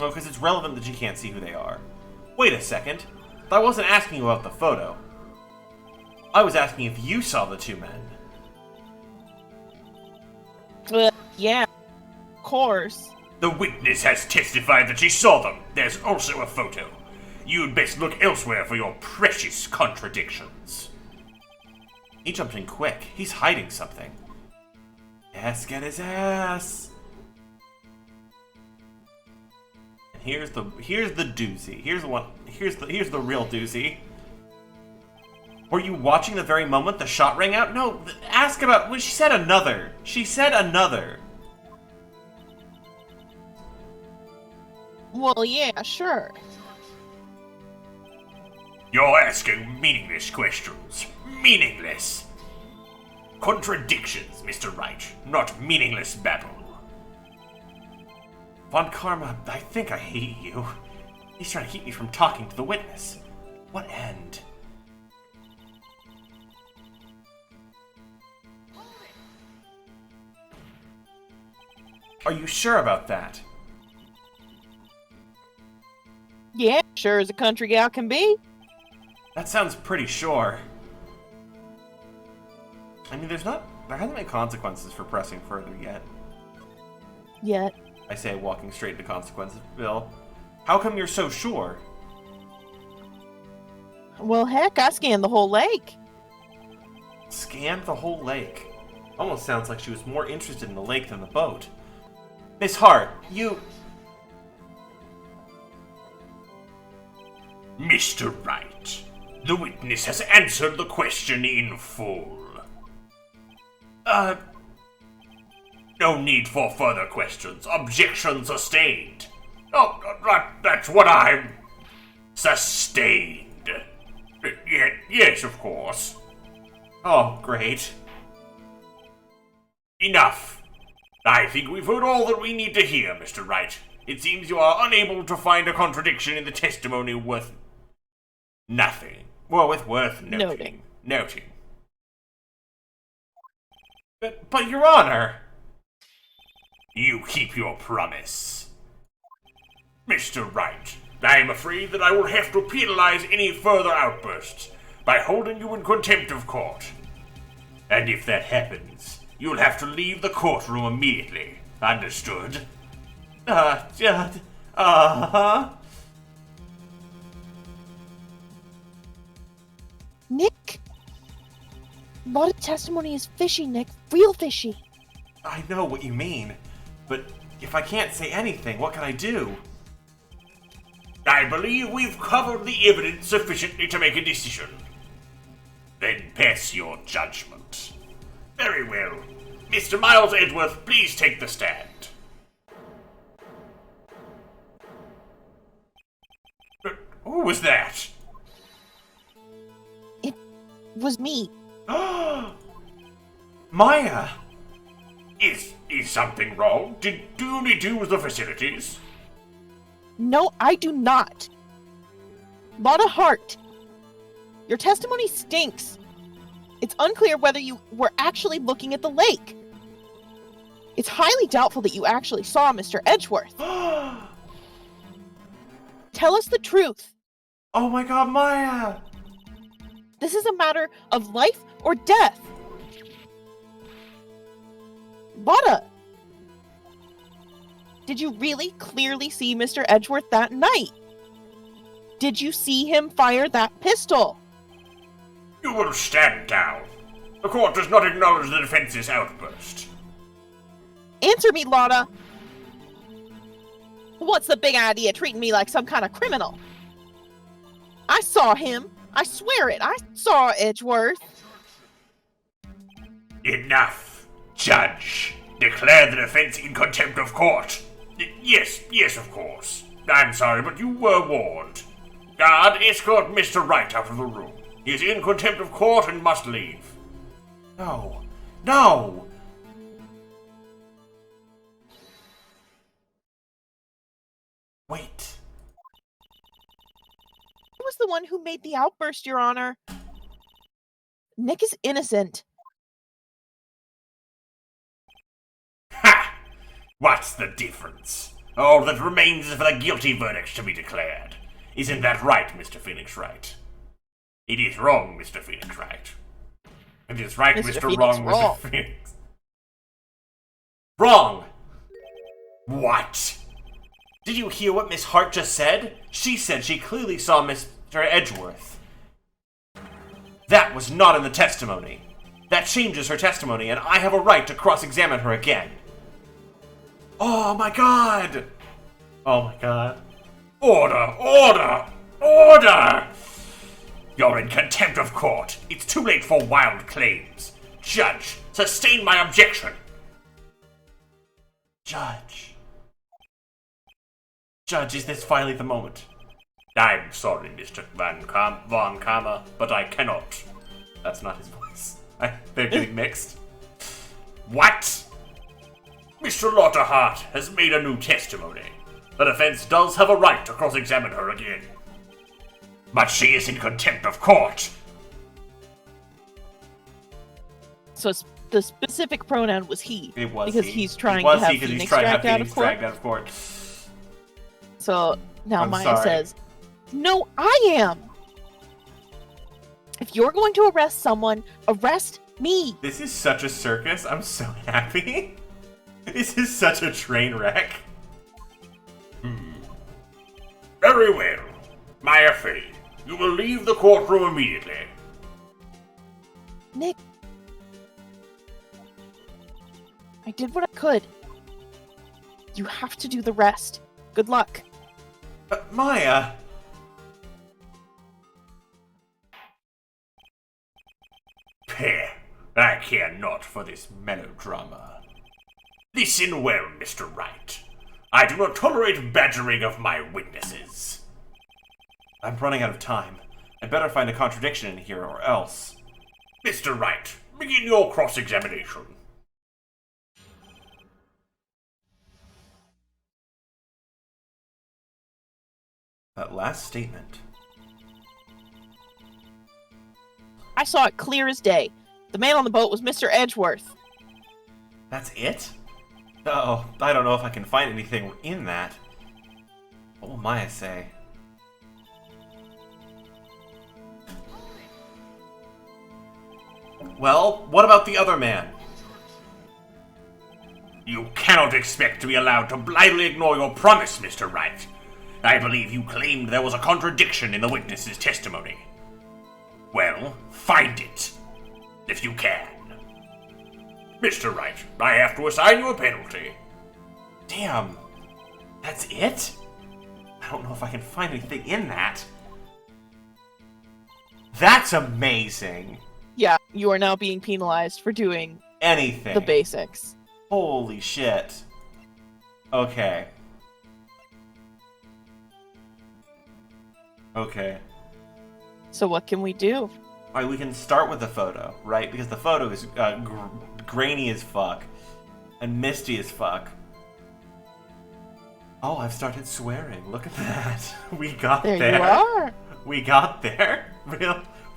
[SPEAKER 2] Oh, because it's relevant that you can't see who they are. Wait a second. I wasn't asking you about the photo. I was asking if you saw the two men.
[SPEAKER 1] Yeah, of course.
[SPEAKER 3] The witness has testified that she saw them. There's also a photo. You'd best look elsewhere for your precious contradictions.
[SPEAKER 2] He jumped in quick. He's hiding something. Yes, get his ass. And here's the doozy. Here's the real doozy. Were you watching the very moment the shot rang out? No, ask about... Well, she said another. She said another.
[SPEAKER 1] Well, yeah, sure.
[SPEAKER 3] You're asking meaningless questions. Meaningless. Contradictions, Mr. Wright, not meaningless babble.
[SPEAKER 2] Von Karma, I think I hate you. He's trying to keep me from talking to the witness. What end? Are you sure about that?
[SPEAKER 1] Yeah, sure as a country gal can be.
[SPEAKER 2] That sounds pretty sure. I mean, there hasn't been consequences for pressing further yet.
[SPEAKER 1] Yet.
[SPEAKER 2] I say, walking straight into consequences, Bill. How come you're so sure?
[SPEAKER 1] Well, heck, I scanned the whole lake.
[SPEAKER 2] Scanned the whole lake. Almost sounds like she was more interested in the lake than the boat. Miss Hart, you...
[SPEAKER 3] Mr. Wright, the witness has answered the question in full. No need for further questions. Objection sustained. Oh, that's what I'm... Sustained. Yes, of course.
[SPEAKER 2] Oh, great.
[SPEAKER 3] Enough. I think we've heard all that we need to hear, Mr. Wright. It seems you are unable to find a contradiction in the testimony worth... nothing.
[SPEAKER 2] Well, with worth
[SPEAKER 1] Noting.
[SPEAKER 2] Noting. But Your Honor...
[SPEAKER 3] You keep your promise. Mr. Wright, I am afraid that I will have to penalize any further outbursts by holding you in contempt of court. And if that happens, you'll have to leave the courtroom immediately. Understood?
[SPEAKER 1] Nick? A lot of testimony is fishy, Nick. Real fishy.
[SPEAKER 2] I know what you mean, but if I can't say anything, what can I do?
[SPEAKER 3] I believe we've covered the evidence sufficiently to make a decision. Then pass your judgment. Very well. Mr. Miles Edgeworth, please take the stand. Who was that?
[SPEAKER 1] It was me.
[SPEAKER 2] Maya!
[SPEAKER 3] Is something wrong? Do you need to use the facilities?
[SPEAKER 1] No, I do not. Lotta Hart. Your testimony stinks. It's unclear whether you were actually looking at the lake. It's highly doubtful that you actually saw Mr. Edgeworth. Tell us the truth.
[SPEAKER 2] Oh my god, Maya!
[SPEAKER 1] This is a matter of life or death. Lotta! Did you really clearly see Mr. Edgeworth that night? Did you see him fire that pistol?
[SPEAKER 3] You will stand down. The court does not acknowledge the defense's outburst.
[SPEAKER 1] Answer me, Lotta! What's the big idea treating me like some kind of criminal? I saw him. I swear it. I saw Edgeworth.
[SPEAKER 3] Enough. Judge, declare the defense in contempt of court. Yes, of course. I'm sorry, but you were warned. Guard, escort Mr. Wright out of the room. He is in contempt of court and must leave.
[SPEAKER 2] No. Wait.
[SPEAKER 1] I was the one who made the outburst, Your Honor. Nick is innocent.
[SPEAKER 3] Ha! What's the difference? All that remains is for the guilty verdict to be declared. Isn't that right, Mr. Phoenix Wright? It is wrong, Mr. Phoenix Wright. It is right, Mr.
[SPEAKER 1] Phoenix
[SPEAKER 3] Wrong,
[SPEAKER 1] wrong.
[SPEAKER 3] Mr. Phoenix.
[SPEAKER 2] Wrong!
[SPEAKER 3] What?
[SPEAKER 2] Did you hear what Miss Hart just said? She said she clearly saw Mr. Edgeworth. That was not in the testimony. That changes her testimony, and I have a right to cross-examine her again. Oh my god! Oh my god.
[SPEAKER 3] Order! Order! You're in contempt of court. It's too late for wild claims. Judge, sustain my objection.
[SPEAKER 2] Judge, is this finally the moment?
[SPEAKER 3] I'm sorry, Mr. Von Kammer, but I cannot.
[SPEAKER 2] That's not his voice. They're getting mixed.
[SPEAKER 3] What? Mr. Lauterhart has made a new testimony. The defense does have a right to cross-examine her again. But she is in contempt of court.
[SPEAKER 1] So it's the specific pronoun was he.
[SPEAKER 2] It was
[SPEAKER 1] because
[SPEAKER 2] he.
[SPEAKER 1] he's trying
[SPEAKER 2] It was
[SPEAKER 1] to have
[SPEAKER 2] he because he's
[SPEAKER 1] Phoenix
[SPEAKER 2] trying to have
[SPEAKER 1] dragged out of
[SPEAKER 2] Phoenix
[SPEAKER 1] court.
[SPEAKER 2] dragged out of court.
[SPEAKER 1] So now
[SPEAKER 2] I'm
[SPEAKER 1] Maya
[SPEAKER 2] sorry.
[SPEAKER 1] says, "No, I am. If you're going to arrest someone, arrest me."
[SPEAKER 2] This is such a circus. I'm so happy. This is such a train wreck.
[SPEAKER 3] Very well. Maya Fey, you will leave the courtroom immediately.
[SPEAKER 1] Nick, I did what I could. You have to do the rest. Good luck.
[SPEAKER 2] Maya!
[SPEAKER 3] Peh, I care not for this melodrama. Listen well, Mr. Wright. I do not tolerate badgering of my witnesses.
[SPEAKER 2] I'm running out of time. I'd better find a contradiction in here or else.
[SPEAKER 3] Mr. Wright, begin your cross-examination.
[SPEAKER 2] That last statement.
[SPEAKER 1] I saw it clear as day. The man on the boat was Mr. Edgeworth.
[SPEAKER 2] That's it? Uh-oh, I don't know if I can find anything in that. What will Maya say? Well, what about the other man?
[SPEAKER 3] You cannot expect to be allowed to blithely ignore your promise, Mr. Wright. I believe you claimed there was a contradiction in the witness's testimony. Well, find it, if you can. Mr. Wright, I have to assign you a penalty.
[SPEAKER 2] Damn. That's it? I don't know if I can find anything in that. That's amazing.
[SPEAKER 1] Yeah, you are now being penalized for doing
[SPEAKER 2] Anything.
[SPEAKER 1] the basics.
[SPEAKER 2] Holy shit. Okay. Okay.
[SPEAKER 1] So what can we do?
[SPEAKER 2] Alright, we can start with the photo, right? Because the photo is grainy as fuck. And misty as fuck. Oh, I've started swearing. Look at that. We got there.
[SPEAKER 1] There you are.
[SPEAKER 2] We got there.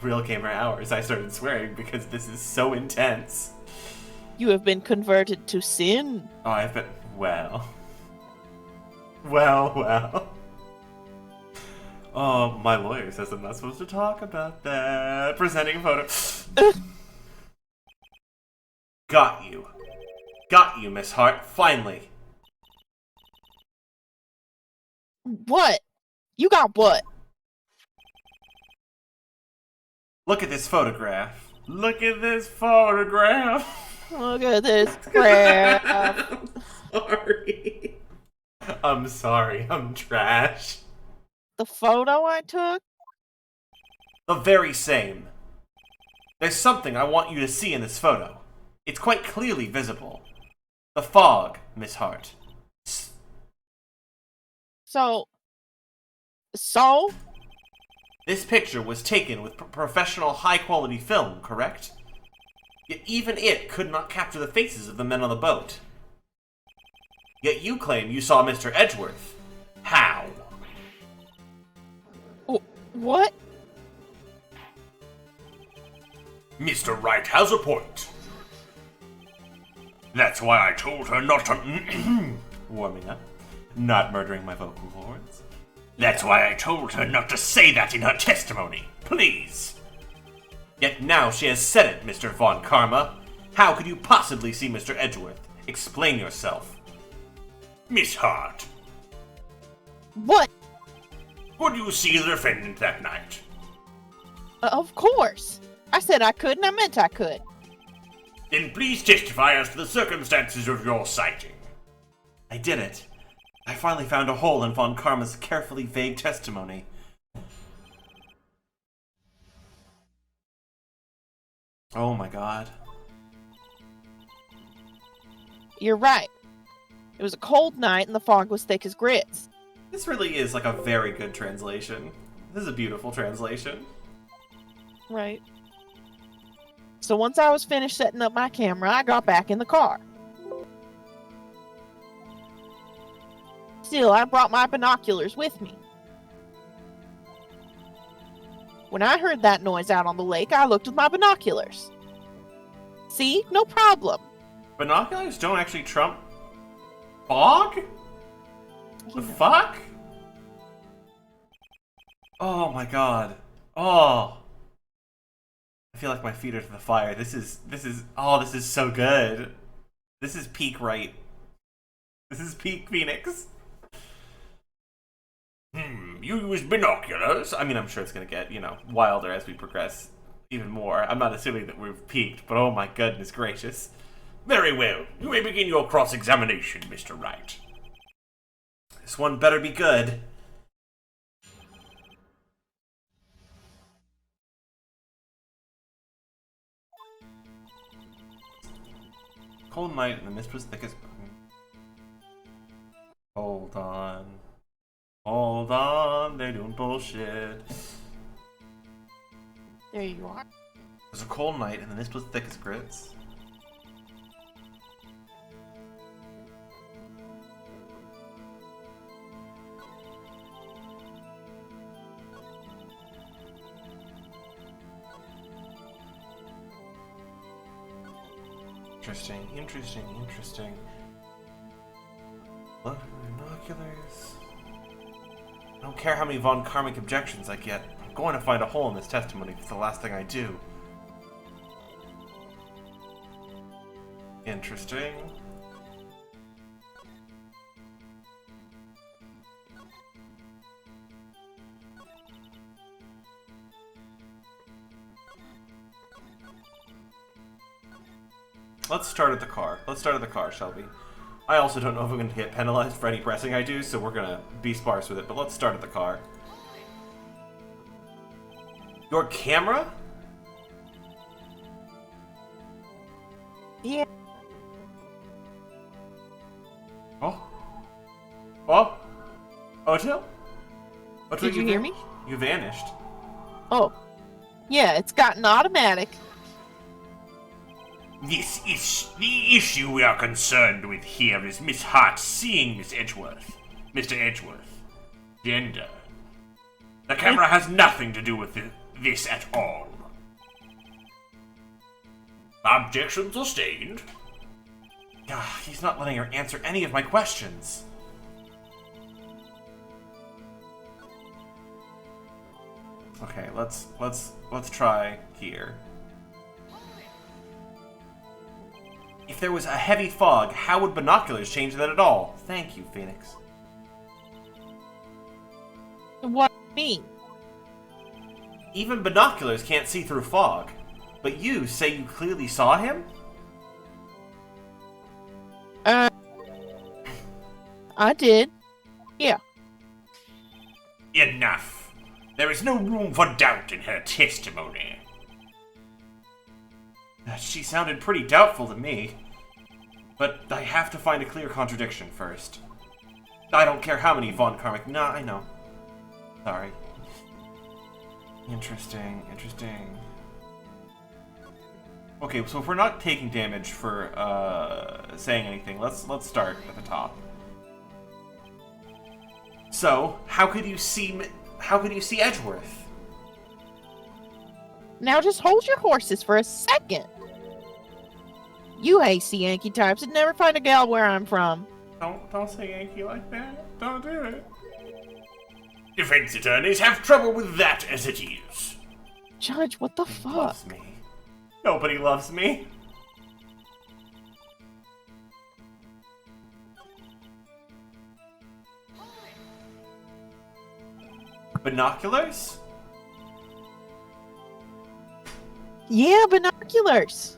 [SPEAKER 2] Real gamer hours. I started swearing because this is so intense.
[SPEAKER 1] You have been converted to sin.
[SPEAKER 2] Oh, I've been... Well. Well. Oh, my lawyer says I'm not supposed to talk about that. Presenting a photo. Got you. Got you, Miss Hart. Finally.
[SPEAKER 1] What? You got what?
[SPEAKER 2] Look at this photograph. Look at this photograph.
[SPEAKER 1] Look at this crap.
[SPEAKER 2] Sorry. I'm sorry. I'm trash.
[SPEAKER 1] The photo I took?
[SPEAKER 2] The very same. There's something I want you to see in this photo. It's quite clearly visible. The fog, Miss Hart.
[SPEAKER 1] So?
[SPEAKER 2] This picture was taken with professional high-quality film, correct? Yet even it could not capture the faces of the men on the boat. Yet you claim you saw Mr. Edgeworth. How?
[SPEAKER 1] What?
[SPEAKER 3] Mr. Wright has a point. That's why I told her not to...
[SPEAKER 2] Warming up. Not murdering my vocal cords.
[SPEAKER 3] That's why I told her not to say that in her testimony. Please.
[SPEAKER 2] Yet now she has said it, Mr. Von Karma. How could you possibly see Mr. Edgeworth? Explain yourself.
[SPEAKER 3] Miss Hart,
[SPEAKER 1] What?
[SPEAKER 3] could you see the defendant that night?
[SPEAKER 1] Of course. I said I could and I meant I could.
[SPEAKER 3] Then please testify as to the circumstances of your sighting.
[SPEAKER 2] I did it. I finally found a hole in Von Karma's carefully vague testimony. Oh my god.
[SPEAKER 1] You're right. It was a cold night and the fog was thick as grits.
[SPEAKER 2] This really is like a very good translation. This is a beautiful translation.
[SPEAKER 1] Right. So once I was finished setting up my camera, I got back in the car. Still, I brought my binoculars with me. When I heard that noise out on the lake, I looked with my binoculars. See? No problem.
[SPEAKER 2] Binoculars don't actually trump fog? The fuck? Oh my god. Oh. I feel like my feet are to the fire. This is so good. This is peak right. This is peak Phoenix.
[SPEAKER 3] You use binoculars?
[SPEAKER 2] I mean, I'm sure it's gonna get, wilder as we progress even more. I'm not assuming that we've peaked, but oh my goodness gracious.
[SPEAKER 3] Very well. You may begin your cross-examination, Mr. Wright.
[SPEAKER 2] This one better be good. Cold night and the mist was thick as... Hold on. Hold on, they're doing bullshit.
[SPEAKER 1] There you are.
[SPEAKER 2] It was a cold night and the mist was thick as grits. Interesting. Look, binoculars. I don't care how many von Karmic objections I get. I'm going to find a hole in this testimony if it's the last thing I do. Interesting. Let's start at the car. Shall we? I also don't know if I'm going to get penalized for any pressing I do, so we're going to be sparse with it, but let's start at the car. Your camera?
[SPEAKER 1] Yeah.
[SPEAKER 2] Oh? Oh? Ohtil?
[SPEAKER 1] Did you hear me?
[SPEAKER 2] You vanished.
[SPEAKER 1] Oh. Yeah, it's gotten automatic.
[SPEAKER 3] This is the issue we are concerned with here is Miss Hart seeing Miss Edgeworth. Mr. Edgeworth. Gender. The camera has nothing to do with this at all. Objections sustained.
[SPEAKER 2] He's not letting her answer any of my questions. Okay, let's try here. If there was a heavy fog, how would binoculars change that at all? Thank you, Phoenix.
[SPEAKER 1] What do you mean?
[SPEAKER 2] Even binoculars can't see through fog. But you say you clearly saw him?
[SPEAKER 1] I did. Yeah.
[SPEAKER 3] Enough. There is no room for doubt in her testimony.
[SPEAKER 2] She sounded pretty doubtful to me. But I have to find a clear contradiction first. I don't care how many von Karmic... Nah, I know. Sorry. Interesting. Okay, so if we're not taking damage for saying anything, let's start at the top. So, how could you see Edgeworth?
[SPEAKER 1] Now just hold your horses for a second. You hasty Yankee types would never find a gal where I'm from.
[SPEAKER 2] Don't say Yankee like that. Don't do it.
[SPEAKER 3] Defense attorneys have trouble with that as it is.
[SPEAKER 1] Judge, what the
[SPEAKER 2] He
[SPEAKER 1] fuck?
[SPEAKER 2] loves me. Nobody loves me. Binoculars?
[SPEAKER 1] Yeah, binoculars.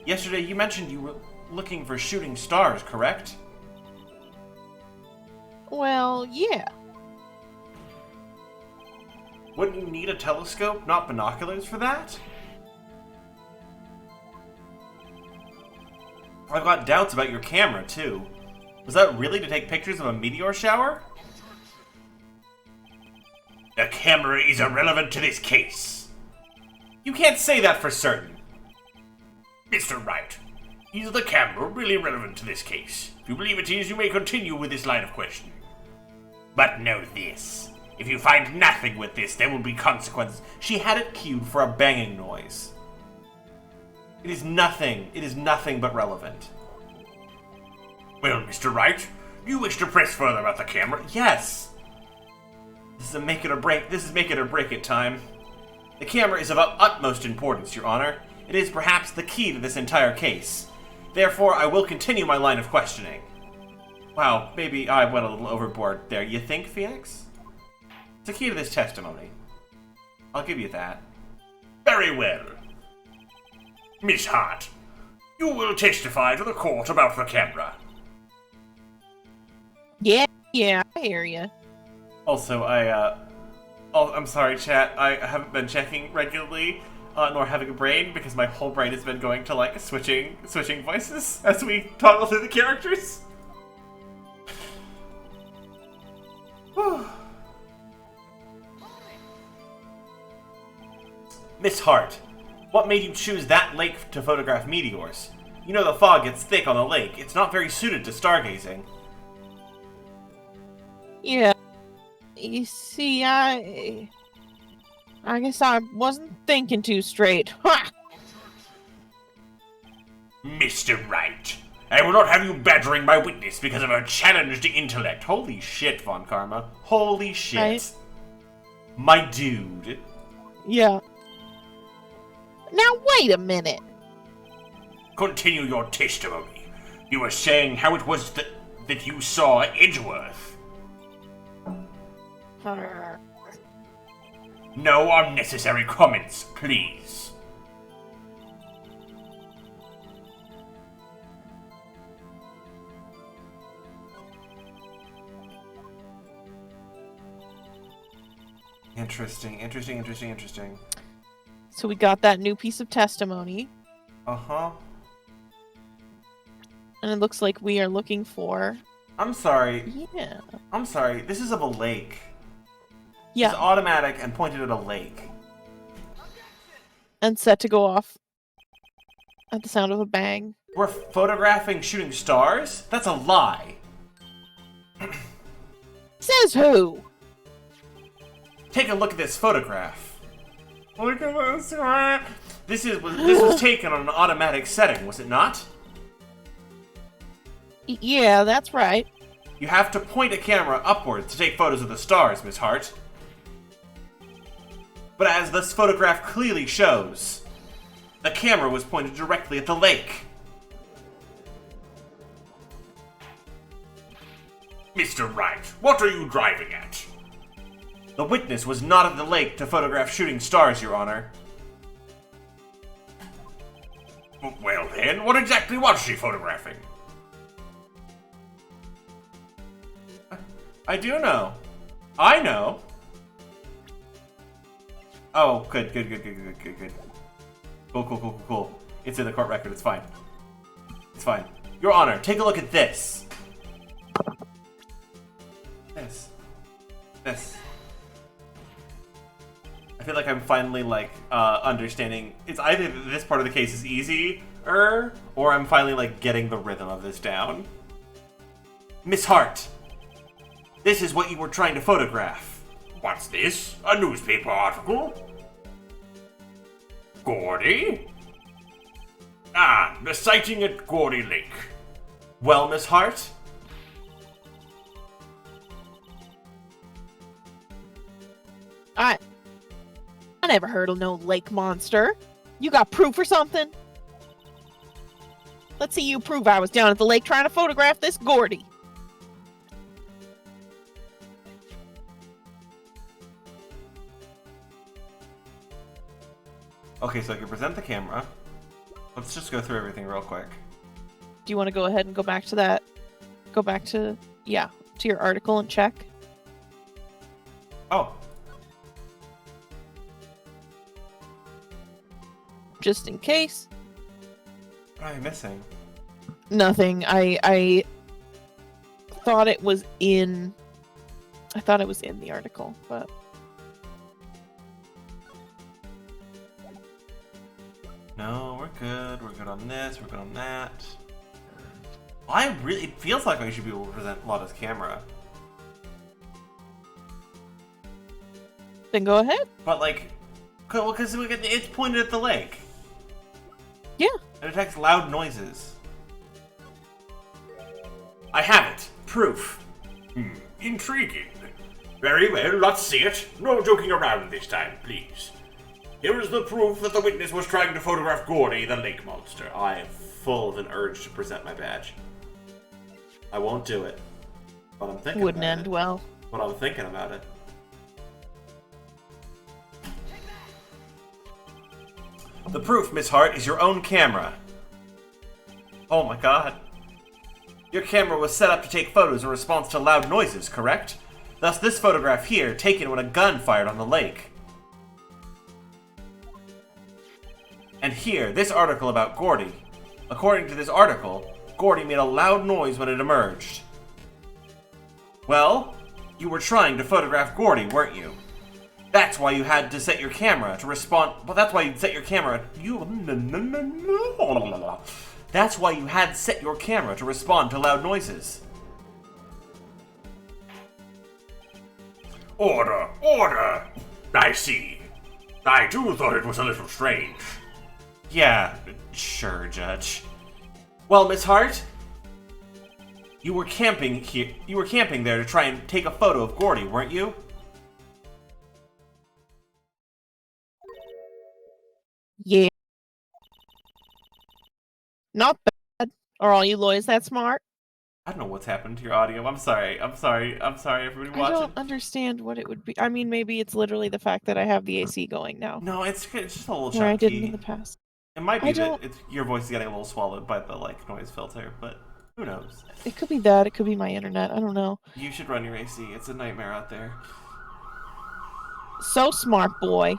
[SPEAKER 2] Yesterday you mentioned you were looking for shooting stars, correct?
[SPEAKER 1] Well, yeah.
[SPEAKER 2] Wouldn't you need a telescope, not binoculars, for that? I've got doubts about your camera, too. Was that really to take pictures of a meteor shower?
[SPEAKER 3] The camera is irrelevant to this case.
[SPEAKER 2] You can't say that for certain.
[SPEAKER 3] Mr. Wright, is the camera really relevant to this case? If you believe it is, you may continue with this line of questioning. But know this. If you find nothing with this, there will be consequences.
[SPEAKER 2] She had it cued for a banging noise. It is nothing. It is nothing but relevant.
[SPEAKER 3] Well, Mr. Wright, you wish to press further about the camera?
[SPEAKER 2] Yes. This is a make it or break. This is make it or break it time. The camera is of utmost importance, Your Honor. It is perhaps the key to this entire case. Therefore, I will continue my line of questioning. Wow, maybe I went a little overboard there. You think, Phoenix? It's the key to this testimony. I'll give you that.
[SPEAKER 3] Very well. Miss Hart, you will testify to the court about the camera.
[SPEAKER 1] Yeah, I hear you.
[SPEAKER 2] Also, I'm sorry, chat. I haven't been checking regularly, nor having a brain, because my whole brain has been going to, like, switching voices as we toggle through the characters. Miss Hart, what made you choose that lake to photograph meteors? You know the fog gets thick on the lake. It's not very suited to stargazing.
[SPEAKER 1] Yeah. You see, I guess I wasn't thinking too straight. Ha!
[SPEAKER 3] Mr. Wright, I will not have you badgering my witness because of her challenged intellect.
[SPEAKER 2] Holy shit, Von Karma. Holy shit.
[SPEAKER 1] Right?
[SPEAKER 2] My dude.
[SPEAKER 1] Yeah. Now wait a minute.
[SPEAKER 3] Continue your testimony. You were saying how it was that you saw Edgeworth. No unnecessary comments, please.
[SPEAKER 2] Interesting.
[SPEAKER 1] So we got that new piece of testimony,
[SPEAKER 2] Uh-huh.
[SPEAKER 1] and it looks like we are looking for...
[SPEAKER 2] I'm sorry.
[SPEAKER 1] Yeah.
[SPEAKER 2] I'm sorry. This is of a lake.
[SPEAKER 1] Yeah,
[SPEAKER 2] It's automatic and pointed at a lake.
[SPEAKER 1] and set to go off at the sound of a bang.
[SPEAKER 2] We're photographing shooting stars? That's a lie.
[SPEAKER 1] Says who?
[SPEAKER 2] Take a look at this photograph. Look at this. This was taken on an automatic setting, was it not?
[SPEAKER 1] Yeah, that's right.
[SPEAKER 2] You have to point a camera upwards to take photos of the stars, Miss Hart. But as this photograph clearly shows, the camera was pointed directly at the lake.
[SPEAKER 3] Mr. Wright, what are you driving at?
[SPEAKER 2] The witness was not at the lake to photograph shooting stars, Your Honor.
[SPEAKER 3] Well then, what exactly was she photographing?
[SPEAKER 2] I do know. I know. Oh, good. Cool. It's in the court record, it's fine. It's fine. Your Honor, take a look at this. This. I feel like I'm finally, like, understanding. It's either this part of the case is easier, or I'm finally, like, getting the rhythm of this down. Miss Hart, this is what you were trying to photograph.
[SPEAKER 3] What's this? A newspaper article? Gordy? Ah, the sighting at Gordy Lake.
[SPEAKER 2] Well, Miss Hart?
[SPEAKER 1] I never heard of no lake monster. You got proof or something? Let's see you prove I was down at the lake trying to photograph this Gordy.
[SPEAKER 2] Okay, so I can present the camera. Let's just go through everything real quick.
[SPEAKER 1] Do you want to go ahead and go back to that? Go back to, yeah, to your article and check?
[SPEAKER 2] Oh.
[SPEAKER 1] Just in case.
[SPEAKER 2] What am I missing?
[SPEAKER 1] Nothing. I thought it was in... I thought it was in the article, but...
[SPEAKER 2] No, we're good. We're good on this. We're good on that. It feels like I should be able to present Lotta's camera.
[SPEAKER 1] Then go ahead.
[SPEAKER 2] But, like, because it's pointed at the lake.
[SPEAKER 1] Yeah.
[SPEAKER 2] It detects loud noises. I have it. Proof.
[SPEAKER 3] Intriguing. Very well, let's see it. No joking around this time, please. Here is the proof that the witness was trying to photograph Gordy, the lake monster.
[SPEAKER 2] I am full of an urge to present my badge. I won't do it. But I'm thinking
[SPEAKER 1] Wouldn't
[SPEAKER 2] about
[SPEAKER 1] end
[SPEAKER 2] it.
[SPEAKER 1] well.
[SPEAKER 2] But I'm thinking about it. The proof, Miss Hart, is your own camera. Oh my god. Your camera was set up to take photos in response to loud noises, correct? Thus this photograph here, taken when a gun fired on the lake. And here, this article about Gordy. According to this article, Gordy made a loud noise when it emerged. Well, you were trying to photograph Gordy, weren't you? That's why you had to set your camera to respond. Well, that's why you set your camera. That's why you had set your camera to respond to loud noises.
[SPEAKER 3] Order! Order! I see. I too thought it was a little strange.
[SPEAKER 2] Yeah, sure, Judge. Well, Miss Hart, you were camping here. You were camping there to try and take a photo of Gordy, weren't you?
[SPEAKER 1] Yeah. Not bad. Are all you lawyers that smart?
[SPEAKER 2] I don't know what's happened to your audio. I'm sorry, everybody watching.
[SPEAKER 1] I don't understand what it would be. I mean, maybe it's literally the fact that I have the AC going now.
[SPEAKER 2] No, it's just a little chunky.
[SPEAKER 1] Where I didn't in the past.
[SPEAKER 2] It might be
[SPEAKER 1] I
[SPEAKER 2] that
[SPEAKER 1] don't-
[SPEAKER 2] your voice is getting a little swallowed by the noise filter, but who knows?
[SPEAKER 1] It could be that. It could be my internet. I don't know.
[SPEAKER 2] You should run your AC. It's a nightmare out there.
[SPEAKER 1] So smart, boy.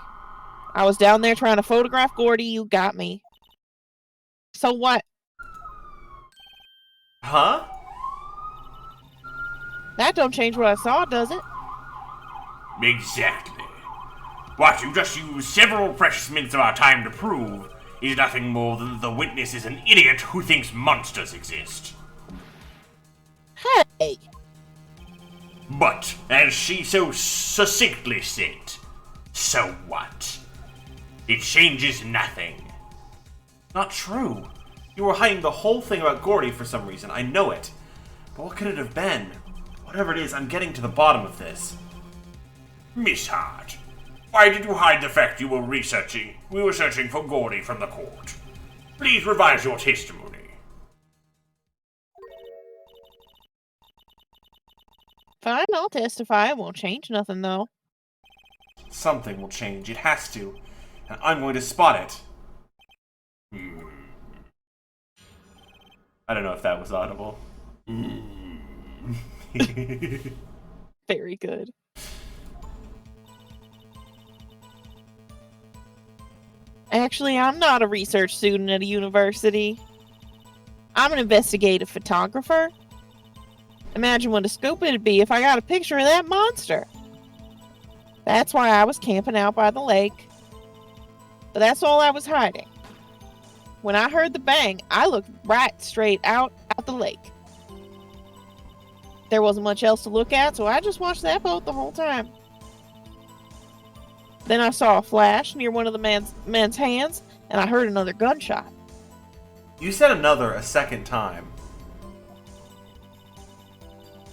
[SPEAKER 1] I was down there trying to photograph Gordy. You got me. So what?
[SPEAKER 2] Huh?
[SPEAKER 1] That don't change what I saw, does it?
[SPEAKER 3] Exactly. What you just used several precious minutes of our time to prove is nothing more than that the witness is an idiot who thinks monsters exist.
[SPEAKER 1] Hey!
[SPEAKER 3] But, as she so succinctly said, so what? It changes nothing.
[SPEAKER 2] Not true. You were hiding the whole thing about Gordy for some reason. I know it. But what could it have been? Whatever it is, I'm getting to the bottom of this.
[SPEAKER 3] Miss Hart, why did you hide the fact we were searching for Gordy from the court? Please revise your testimony.
[SPEAKER 1] Fine, I'll testify. It won't change nothing, though.
[SPEAKER 2] Something will change. It has to. And I'm going to spot it. I don't know if that was audible.
[SPEAKER 1] Very good. Actually, I'm not a research student at a university. I'm an investigative photographer. Imagine what a scoop it'd be if I got a picture of that monster. That's why I was camping out by the lake. But that's all I was hiding. When I heard the bang, I looked right straight out at the lake. There wasn't much else to look at, so I just watched that boat the whole time. Then I saw a flash near one of the man's hands, and I heard another gunshot.
[SPEAKER 2] You said another a second time.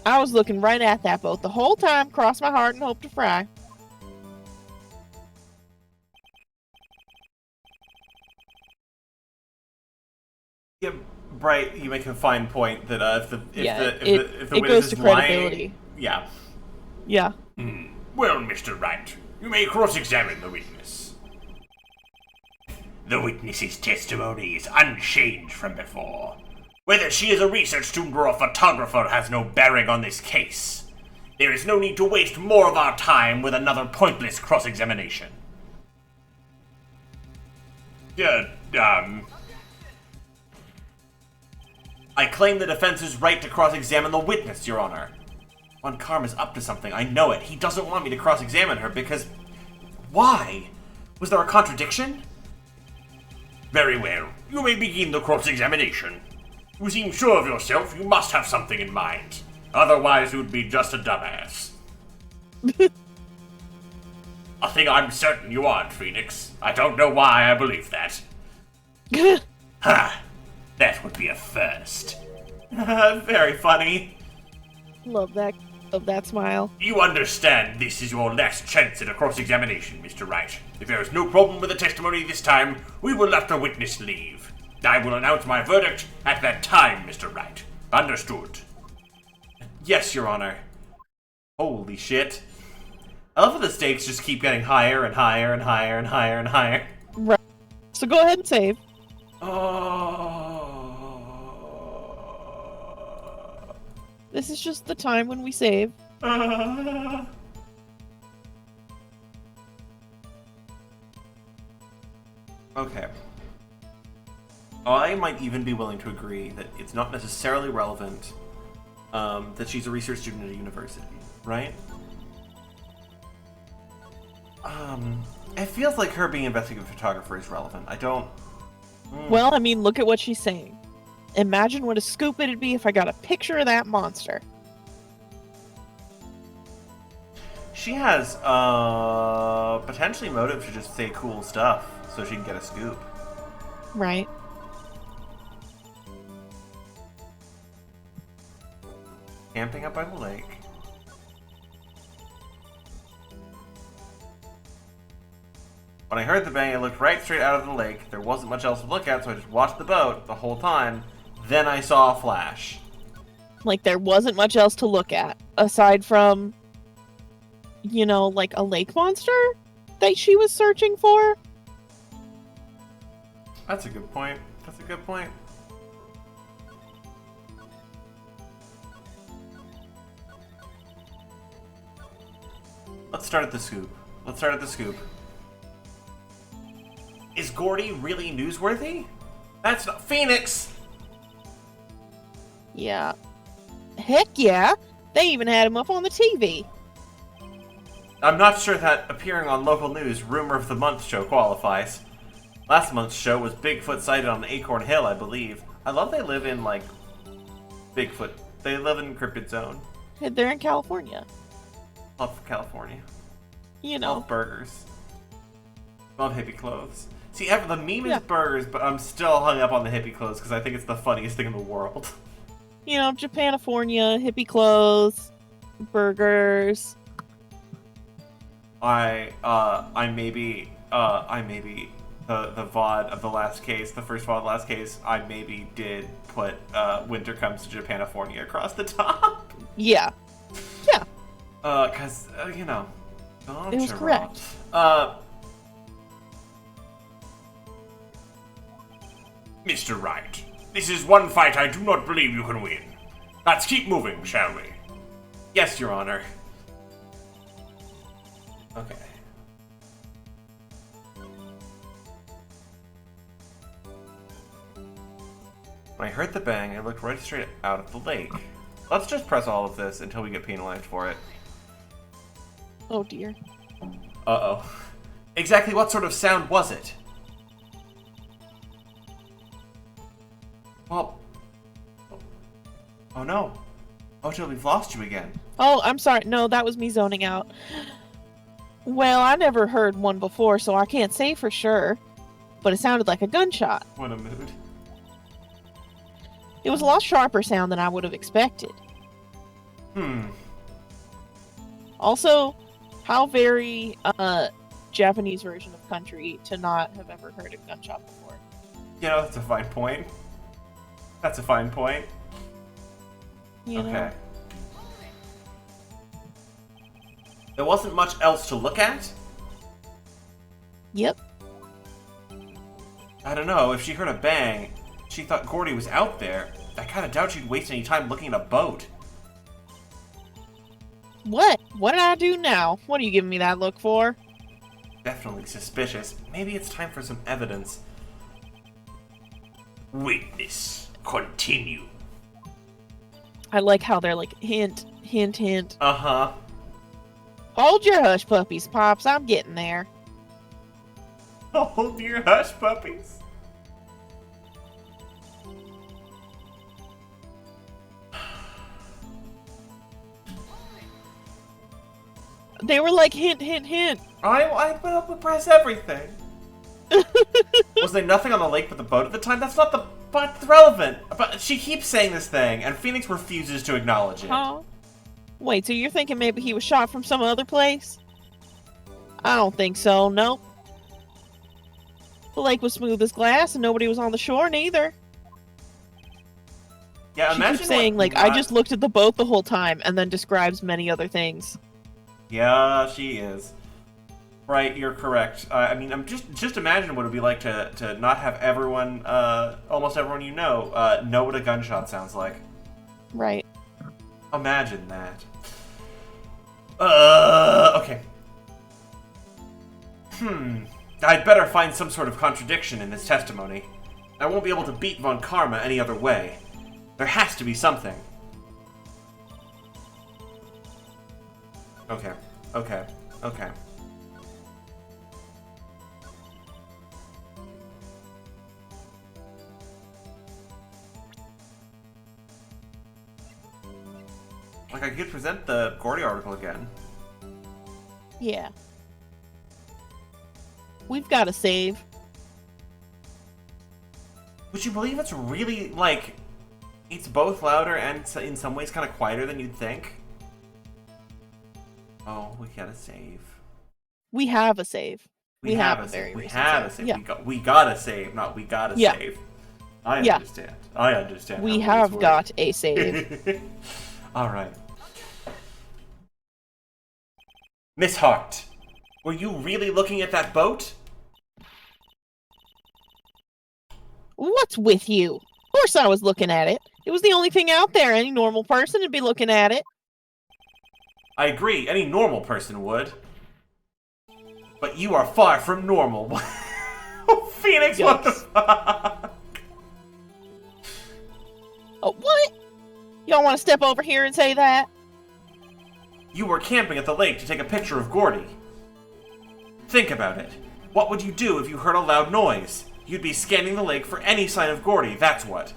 [SPEAKER 1] I was looking right at that boat the whole time, crossed my heart and hoped to fry.
[SPEAKER 2] Yeah, Bright, you make a fine point that if the
[SPEAKER 1] it
[SPEAKER 2] witness
[SPEAKER 1] goes
[SPEAKER 2] is
[SPEAKER 1] to
[SPEAKER 2] lying,
[SPEAKER 1] credibility.
[SPEAKER 2] yeah.
[SPEAKER 1] Yeah.
[SPEAKER 3] Well, Mr. Wright, you may cross-examine the witness. The witness's testimony is unchanged from before. Whether she is a research student or a photographer has no bearing on this case. There is no need to waste more of our time with another pointless cross-examination.
[SPEAKER 2] I claim the defense's right to cross-examine the witness, Your Honor. Von Karma's up to something. I know it. He doesn't want me to cross-examine her because... Why? Was there a contradiction?
[SPEAKER 3] Very well. You may begin the cross-examination. You seem sure of yourself. You must have something in mind. Otherwise, you'd be just a dumbass. A thing I'm certain you aren't, Phoenix. I don't know why I believe that. Ha! That would be a first.
[SPEAKER 2] Very funny.
[SPEAKER 1] Love that smile.
[SPEAKER 3] You understand this is your last chance at a cross-examination, Mr. Wright. If there is no problem with the testimony this time, we will let the witness leave. I will announce my verdict at that time, Mr. Wright. Understood.
[SPEAKER 2] Yes, Your Honor. Holy shit. I love how the stakes just keep getting higher and higher and higher and higher and higher.
[SPEAKER 1] Right. So go ahead and save.
[SPEAKER 2] Oh.
[SPEAKER 1] This is just the time when we save.
[SPEAKER 2] Okay. I might even be willing to agree that it's not necessarily relevant that she's a research student at a university, right? It feels like her being an investigative photographer is relevant. I don't...
[SPEAKER 1] Well, I mean, look at what she's saying. Imagine what a scoop it'd be if I got a picture of that monster.
[SPEAKER 2] She has potentially motive to just say cool stuff so she can get a scoop.
[SPEAKER 1] Right.
[SPEAKER 2] Camping up by the lake. When I heard the bang, I looked right straight out of the lake. There wasn't much else to look at, so I just watched the boat the whole time. Then I saw a flash.
[SPEAKER 1] Like, there wasn't much else to look at, aside from, you know, like a lake monster that she was searching for.
[SPEAKER 2] That's a good point. That's a good point. Let's start at the scoop. Let's start at the scoop. Is Gordy really newsworthy? That's not... Phoenix!
[SPEAKER 1] Yeah. Heck yeah! They even had him up on the TV.
[SPEAKER 2] I'm not sure that appearing on local news Rumor of the Month show qualifies. Last month's show was Bigfoot sighted on Acorn Hill, I believe. I love they live in, like, Bigfoot. They live in Cryptid Zone.
[SPEAKER 1] They're in California.
[SPEAKER 2] Love California.
[SPEAKER 1] You know.
[SPEAKER 2] Love burgers. Love hippie clothes. See, the meme is burgers, but I'm still hung up on the hippie clothes because I think it's the funniest thing in the world.
[SPEAKER 1] You know, Japanifornia, hippie clothes, burgers.
[SPEAKER 2] I may be the VOD of the last case, the first VOD of the last case, I maybe did put Winter Comes to Japanifornia across the top.
[SPEAKER 1] Yeah. Yeah.
[SPEAKER 2] Because, you know.
[SPEAKER 1] It was correct.
[SPEAKER 3] Mr. Wright, this is one fight I do not believe you can win. Let's keep moving, shall we?
[SPEAKER 2] Yes, Your Honor. Okay. When I heard the bang, I looked right straight out at the lake. Let's just press all of this until we get penalized for it.
[SPEAKER 1] Oh dear.
[SPEAKER 2] Uh-oh. Exactly what sort of sound was it? Well... Oh no. Ohtil, we've lost you again.
[SPEAKER 1] Oh, I'm sorry. No, that was me zoning out. Well, I never heard one before, so I can't say for sure. But it sounded like a gunshot.
[SPEAKER 2] What a mood.
[SPEAKER 1] It was a lot sharper sound than I would have expected. Also, how very Japanese version of country to not have ever heard a gunshot before.
[SPEAKER 2] You know, that's a fine point. That's a fine point.
[SPEAKER 1] You know?
[SPEAKER 2] There wasn't much else to look at?
[SPEAKER 1] Yep.
[SPEAKER 2] I don't know, if she heard a bang, she thought Gordy was out there. I kinda doubt she'd waste any time looking at a boat.
[SPEAKER 1] What? What did I do now? What are you giving me that look for?
[SPEAKER 2] Definitely suspicious. Maybe it's time for some evidence.
[SPEAKER 3] Witness, continue.
[SPEAKER 1] I like how they're like, hint, hint, hint.
[SPEAKER 2] Uh-huh.
[SPEAKER 1] Hold your hush puppies, Pops. I'm getting there.
[SPEAKER 2] Hold your hush, puppies.
[SPEAKER 1] They were like, hint, hint, hint.
[SPEAKER 2] I went up and press everything. Was there nothing on the lake but the boat at the time? That's not the... But it's relevant. But she keeps saying this thing, and Phoenix refuses to acknowledge it.
[SPEAKER 1] Huh? Wait, so you're thinking maybe he was shot from some other place? I don't think so, nope. The lake was smooth as glass, and nobody was on the shore, neither.
[SPEAKER 2] Yeah,
[SPEAKER 1] She
[SPEAKER 2] imagine
[SPEAKER 1] keeps saying, like, I just looked at the boat the whole time, and then describes many other things.
[SPEAKER 2] Yeah, she is. Right, you're correct. I mean, I'm just imagine what it would be like to not have everyone, almost everyone you know what a gunshot sounds like.
[SPEAKER 1] Right.
[SPEAKER 2] Imagine that. Okay. I'd better find some sort of contradiction in this testimony. I won't be able to beat Von Karma any other way. There has to be something. Okay. Like, I could present the Gordy article again.
[SPEAKER 1] Yeah. We've got to save.
[SPEAKER 2] Would you believe it's really, like, it's both louder and in some ways kind of quieter than you'd think? Oh, we gotta save.
[SPEAKER 1] We have a save.
[SPEAKER 2] We have a
[SPEAKER 1] very
[SPEAKER 2] save. We
[SPEAKER 1] recent
[SPEAKER 2] have a
[SPEAKER 1] save.
[SPEAKER 2] save.
[SPEAKER 1] Yeah.
[SPEAKER 2] We gotta save, not we gotta
[SPEAKER 1] Yeah.
[SPEAKER 2] save. I
[SPEAKER 1] Yeah.
[SPEAKER 2] understand. I understand.
[SPEAKER 1] We
[SPEAKER 2] how
[SPEAKER 1] have
[SPEAKER 2] these
[SPEAKER 1] got a save.
[SPEAKER 2] work. All right. Miss Hart, were you really looking at that boat?
[SPEAKER 1] What's with you? Of course I was looking at it. It was the only thing out there. Any normal person would be looking at it.
[SPEAKER 2] I agree. Any normal person would. But you are far from normal. Phoenix, what the fuck?
[SPEAKER 1] Oh, what? Y'all want to step over here and say that?
[SPEAKER 2] You were camping at the lake to take a picture of Gordy. Think about it. What would you do if you heard a loud noise? You'd be scanning the lake for any sign of Gordy, that's what.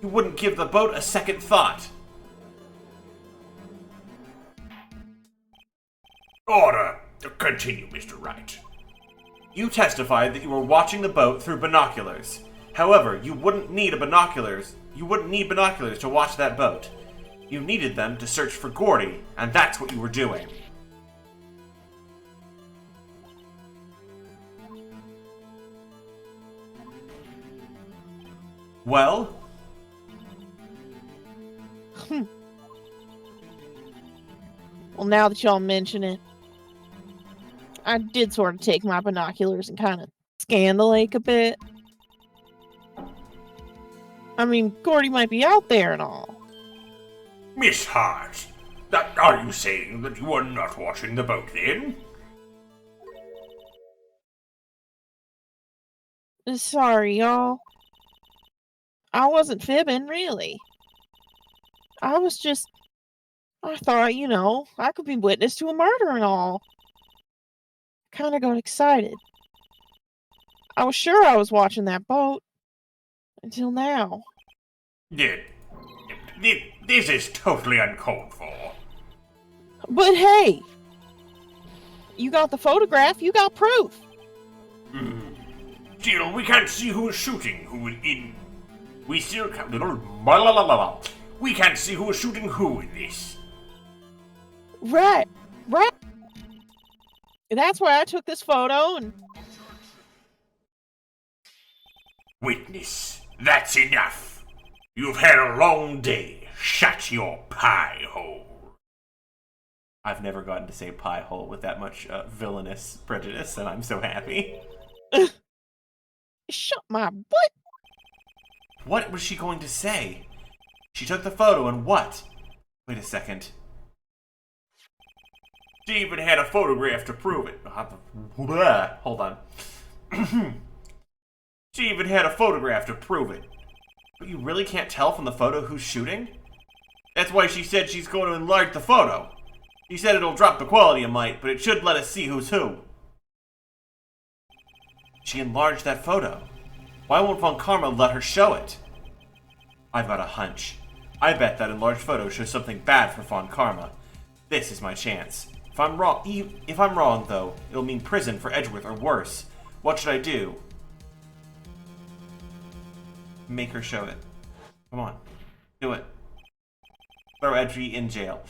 [SPEAKER 2] You wouldn't give the boat a second thought.
[SPEAKER 3] Order. Continue, Mr. Wright.
[SPEAKER 2] You testified that you were watching the boat through binoculars. However, you wouldn't need binoculars to watch that boat. You needed them to search for Gordy, and that's what you were doing. Well?
[SPEAKER 1] Well, now that y'all mention it, I did sort of take my binoculars and kind of scan the lake a bit. I mean, Gordy might be out there and all.
[SPEAKER 3] Miss Hart, are you saying that you are not watching the boat then?
[SPEAKER 1] Sorry, y'all. I wasn't fibbing, really. I thought, I could be witness to a murder and all. Kinda got excited. I was sure I was watching that boat. Until now.
[SPEAKER 3] This is totally uncalled for.
[SPEAKER 1] But hey! You got the photograph, you got proof.
[SPEAKER 3] Still, we can't see who is shooting who in... We still can't... We can't see who is shooting who in this.
[SPEAKER 1] Right. That's why I took this photo and...
[SPEAKER 3] Witness, that's enough. You've had a long day. Shut your pie hole.
[SPEAKER 2] I've never gotten to say pie hole with that much villainous prejudice, and I'm so happy.
[SPEAKER 1] Shut my butt!
[SPEAKER 2] What was she going to say? She took the photo and what? Wait a second.
[SPEAKER 3] She even had a photograph to prove it.
[SPEAKER 2] Hold on.
[SPEAKER 3] She even had a photograph to prove it.
[SPEAKER 2] But you really can't tell from the photo who's shooting?
[SPEAKER 3] That's why she said she's going to enlarge the photo. She said it'll drop the quality a mite, but it should let us see who's who.
[SPEAKER 2] She enlarged that photo. Why won't Von Karma let her show it? I've got a hunch. I bet that enlarged photo shows something bad for Von Karma. This is my chance. If I'm wrong, though, it'll mean prison for Edgeworth or worse. What should I do? Make her show it. Come on. Do it. Throw Edgy in jail.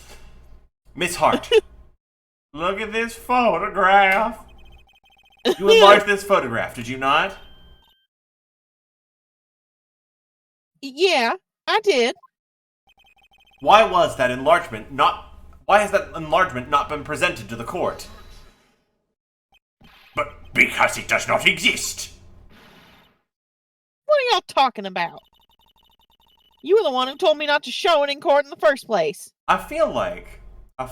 [SPEAKER 2] Miss Hart. Look at this photograph. You enlarged this photograph, did you not?
[SPEAKER 1] Yeah, I did.
[SPEAKER 2] Why has that enlargement not been presented to the court?
[SPEAKER 3] But because it does not exist.
[SPEAKER 1] What are y'all talking about? You were the one who told me not to show it in court in the first place.
[SPEAKER 2] I feel like there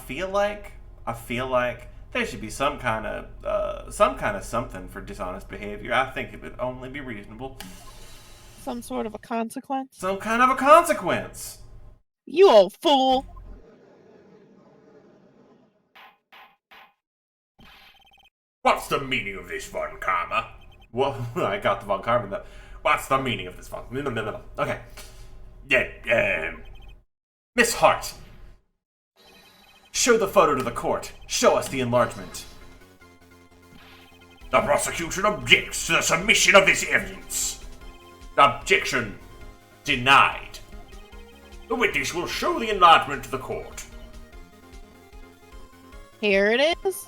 [SPEAKER 2] should be some kind of something for dishonest behavior. I think it would only be reasonable.
[SPEAKER 1] Some sort of a consequence?
[SPEAKER 2] Some kind of a consequence.
[SPEAKER 1] You old fool.
[SPEAKER 3] What's the meaning of this, Von Karma?
[SPEAKER 2] Well, I got the Von Karma though. What's the meaning of this Von? No. Okay.
[SPEAKER 3] Yeah,
[SPEAKER 2] Miss Hart. Show the photo to the court. Show us the enlargement.
[SPEAKER 3] the prosecution objects to the submission of this evidence. Objection denied. The witness will show the enlargement to the court.
[SPEAKER 1] Here it is.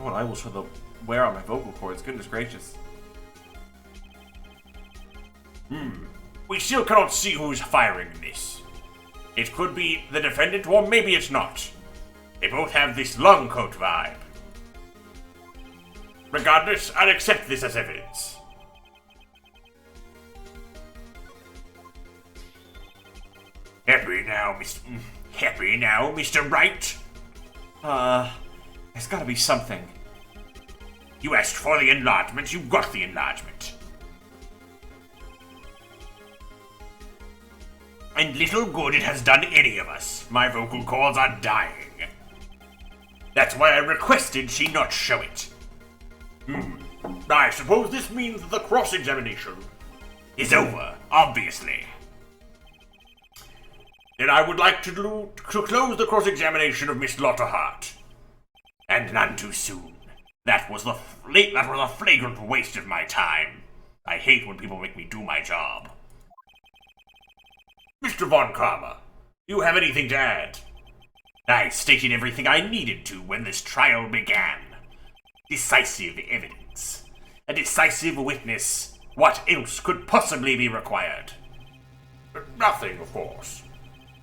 [SPEAKER 2] Oh, and I will show the wear on my vocal cords. Goodness gracious.
[SPEAKER 3] We still cannot see who's firing this. It could be the defendant, or maybe it's not. They both have this long coat vibe. Regardless, I'll accept this as evidence. Happy now, Mr. Wright?
[SPEAKER 2] There's gotta be something.
[SPEAKER 3] You asked for the enlargement, you got the enlargement. And little good it has done any of us. My vocal cords are dying. That's why I requested she not show it. I suppose this means that the cross-examination is over, obviously. Then I would like to close the cross-examination of Miss Lotta Hart. And none too soon. That was a flagrant waste of my time. I hate when people make me do my job. Mr. Von Karma, do you have anything to add? I stated everything I needed to when this trial began. Decisive evidence. A decisive witness. What else could possibly be required? Nothing, of course.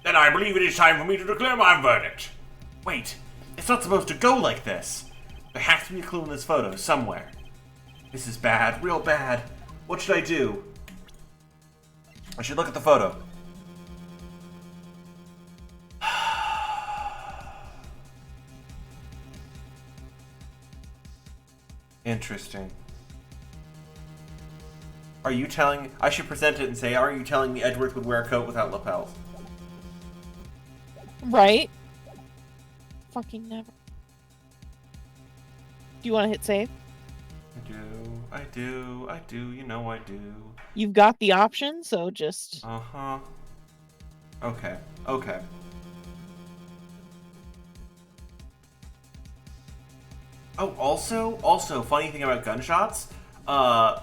[SPEAKER 3] Then I believe it is time for me to declare my verdict.
[SPEAKER 2] Wait, it's not supposed to go like this. There has to be a clue in this photo somewhere. This is bad, real bad. What should I do? I should look at the photo. Interesting. Are you telling... I should present it and say, are you telling me Edgeworth would wear a coat without lapels?
[SPEAKER 1] Right? Fucking never. Do you want to hit save?
[SPEAKER 2] I do, you know I do.
[SPEAKER 1] You've got the option, so just...
[SPEAKER 2] Uh-huh. Okay. Oh, also, funny thing about gunshots,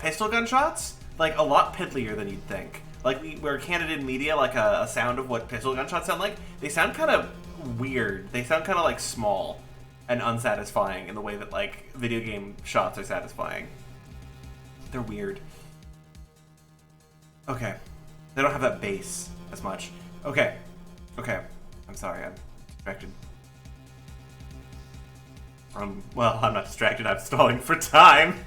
[SPEAKER 2] pistol gunshots, like, a lot piddlier than you'd think. Like, we're candid in media, like, a sound of what pistol gunshots sound like. They sound kind of weird. They sound kind of, like, small and unsatisfying in the way that, like, video game shots are satisfying. They're weird. Okay. They don't have that bass as much. Okay. I'm sorry, I'm distracted. Well, I'm not distracted, I'm stalling for time.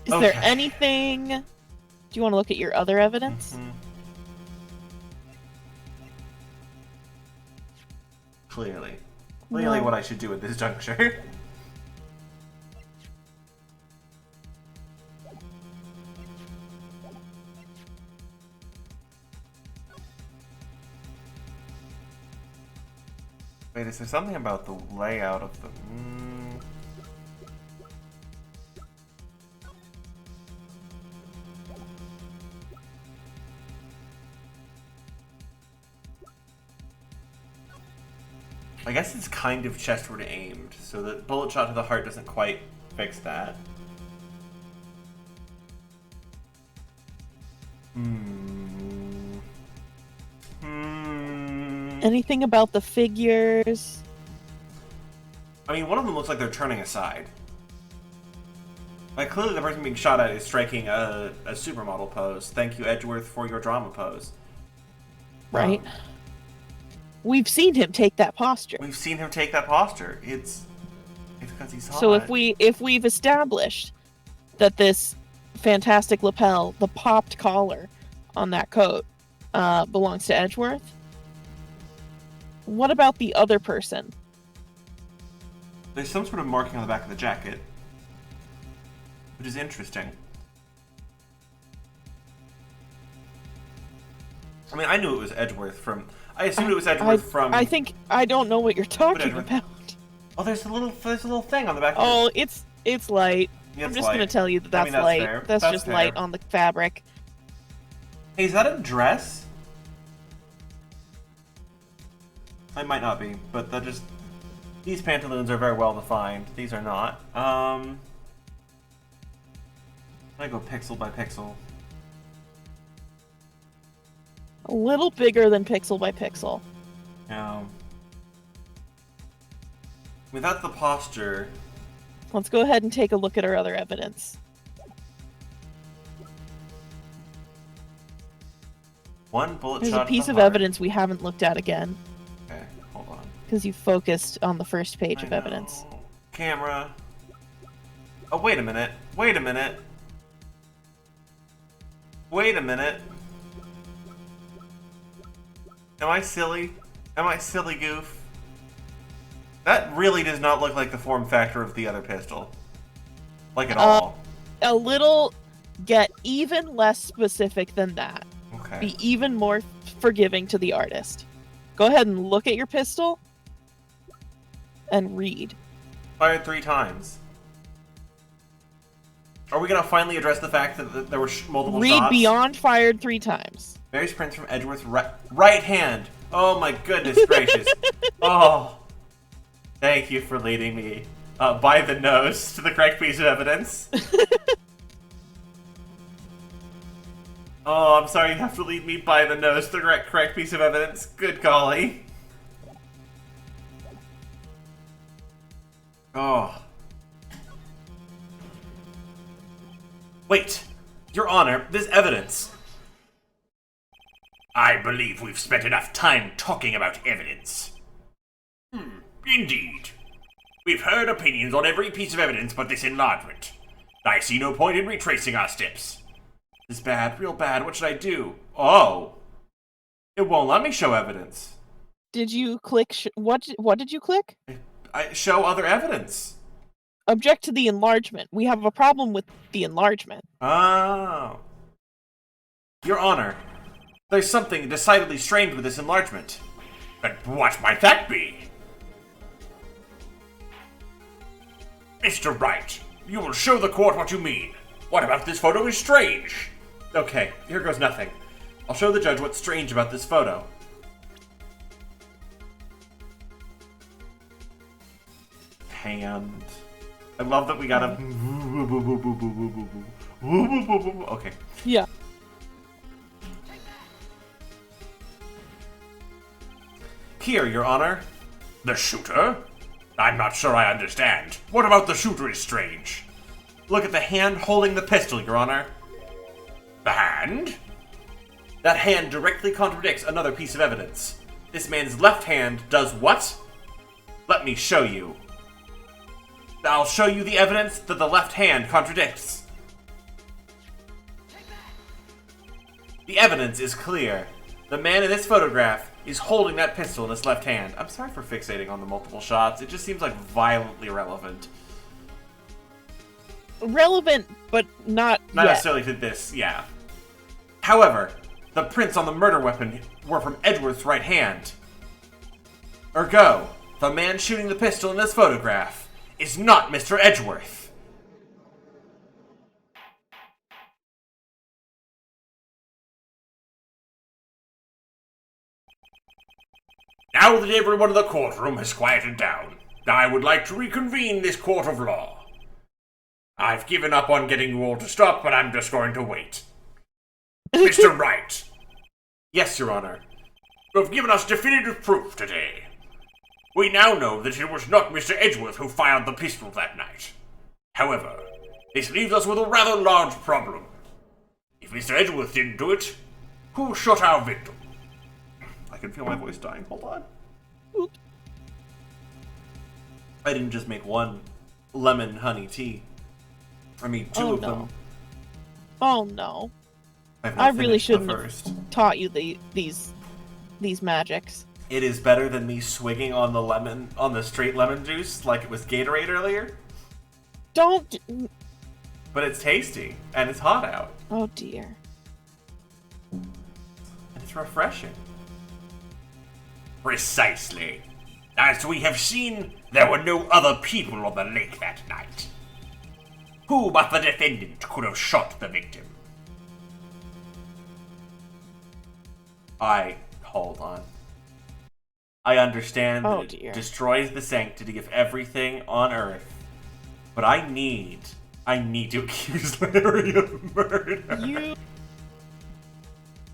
[SPEAKER 1] Is there anything... Do you want to look at your other evidence?
[SPEAKER 2] Mm-hmm. Clearly
[SPEAKER 1] No.
[SPEAKER 2] what I should do at this juncture. Wait, is there something about the layout of the... I guess it's kind of chestward aimed, so the bullet shot to the heart doesn't quite fix that.
[SPEAKER 1] Anything about the figures?
[SPEAKER 2] I mean, one of them looks like they're turning aside. Like, clearly the person being shot at is striking a supermodel pose. Thank you, Edgeworth, for your drama pose.
[SPEAKER 1] Right. We've seen him take that posture.
[SPEAKER 2] We've seen him take that posture. It's because he's hot.
[SPEAKER 1] So if we've established that this fantastic lapel, the popped collar on that coat, belongs to Edgeworth, what about the other person?
[SPEAKER 2] There's some sort of marking on the back of the jacket, which is interesting. I mean, I knew it was Edgeworth from... I assumed it was Edgeworth from...
[SPEAKER 1] I don't know what you're talking about.
[SPEAKER 2] Oh, there's a little thing on the back.
[SPEAKER 1] Oh, it's light.
[SPEAKER 2] Yeah,
[SPEAKER 1] I'm just going to tell you that's
[SPEAKER 2] that's
[SPEAKER 1] light.
[SPEAKER 2] fair.
[SPEAKER 1] That's just
[SPEAKER 2] fair.
[SPEAKER 1] light on the fabric.
[SPEAKER 2] Hey, is that a dress? It might not be, but that just... These pantaloons are very well defined. These are not. I go pixel by pixel.
[SPEAKER 1] A little bigger than pixel by pixel.
[SPEAKER 2] Yeah. Without the posture...
[SPEAKER 1] Let's go ahead and take a look at our other evidence.
[SPEAKER 2] One bullet
[SPEAKER 1] There's
[SPEAKER 2] shot
[SPEAKER 1] a piece
[SPEAKER 2] to
[SPEAKER 1] of
[SPEAKER 2] the heart.
[SPEAKER 1] evidence we haven't looked at again.
[SPEAKER 2] Okay, hold on.
[SPEAKER 1] Because you focused on the first page of
[SPEAKER 2] I
[SPEAKER 1] evidence.
[SPEAKER 2] know. Camera. Oh, wait a minute. Wait a minute. Wait a minute. Am I silly? Am I silly goof? That really does not look like the form factor of the other pistol. Like at all.
[SPEAKER 1] A little... Get even less specific than that.
[SPEAKER 2] Okay.
[SPEAKER 1] Be even more forgiving to the artist. Go ahead and look at your pistol and read.
[SPEAKER 2] Fired 3 times. Are we gonna finally address the fact that there were multiple
[SPEAKER 1] Read
[SPEAKER 2] shots?
[SPEAKER 1] beyond fired 3 times.
[SPEAKER 2] Various prints from Edgeworth's right hand. Oh my goodness gracious. Oh. Thank you for leading me by the nose to the correct piece of evidence. Oh, I'm sorry you have to lead me by the nose to the correct piece of evidence. Good golly. Oh. Wait. Your Honor, this evidence.
[SPEAKER 3] I believe we've spent enough time talking about evidence. Indeed. We've heard opinions on every piece of evidence but this enlargement. I see no point in retracing our steps.
[SPEAKER 2] This is bad, real bad. What should I do? Oh. It won't let me show evidence.
[SPEAKER 1] Did you click... What did you click?
[SPEAKER 2] I show other evidence.
[SPEAKER 1] Object to the enlargement. We have a problem with the enlargement.
[SPEAKER 2] Oh. Your Honor, there's something decidedly strange with this enlargement.
[SPEAKER 3] But what might that be? Mr. Wright, you will show the court what you mean. What about this photo is strange?
[SPEAKER 2] Okay, here goes nothing. I'll show the judge what's strange about this photo. Hand. I love that we got a... Okay.
[SPEAKER 1] Yeah.
[SPEAKER 2] Here, Your Honor.
[SPEAKER 3] The shooter? I'm not sure I understand. What about the shooter is strange?
[SPEAKER 2] Look at the hand holding the pistol, Your Honor.
[SPEAKER 3] The hand?
[SPEAKER 2] That hand directly contradicts another piece of evidence. This man's left hand does what? Let me show you. I'll show you the evidence that the left hand contradicts. The evidence is clear. The man in this photograph is holding that pistol in his left hand. I'm sorry for fixating on the multiple shots. It just seems like violently relevant.
[SPEAKER 1] Relevant, but not yet.
[SPEAKER 2] necessarily to this, yeah. However, the prints on the murder weapon were from Edgeworth's right hand. Ergo, the man shooting the pistol in this photograph is not Mr. Edgeworth.
[SPEAKER 3] Now that everyone in the courtroom has quieted down, I would like to reconvene this court of law. I've given up on getting you all to stop, but I'm just going to wait. Mr. Wright,
[SPEAKER 2] Yes, Your Honor.
[SPEAKER 3] you have given us definitive proof today. We now know that it was not Mr. Edgeworth who fired the pistol that night. However, this leaves us with a rather large problem. If Mr. Edgeworth didn't do it, who shot our victim?
[SPEAKER 2] I can feel my voice dying. Hold on.
[SPEAKER 1] Oop.
[SPEAKER 2] I didn't just make one lemon honey tea. I mean, two
[SPEAKER 1] Oh,
[SPEAKER 2] of
[SPEAKER 1] no.
[SPEAKER 2] them.
[SPEAKER 1] Oh no.
[SPEAKER 2] I've
[SPEAKER 1] I
[SPEAKER 2] not
[SPEAKER 1] really
[SPEAKER 2] finished the
[SPEAKER 1] shouldn't have
[SPEAKER 2] first.
[SPEAKER 1] taught you these magics.
[SPEAKER 2] It is better than me swigging on the straight lemon juice like it was Gatorade earlier.
[SPEAKER 1] Don't.
[SPEAKER 2] But it's tasty, and it's hot out,
[SPEAKER 1] Oh dear.
[SPEAKER 2] and it's refreshing.
[SPEAKER 3] Precisely. As we have seen, there were no other people on the lake that night. Who but the defendant could have shot the victim?
[SPEAKER 2] Hold on. I understand
[SPEAKER 1] Oh,
[SPEAKER 2] that
[SPEAKER 1] dear.
[SPEAKER 2] it destroys the sanctity of everything on Earth, but I need to accuse Larry of murder.
[SPEAKER 1] You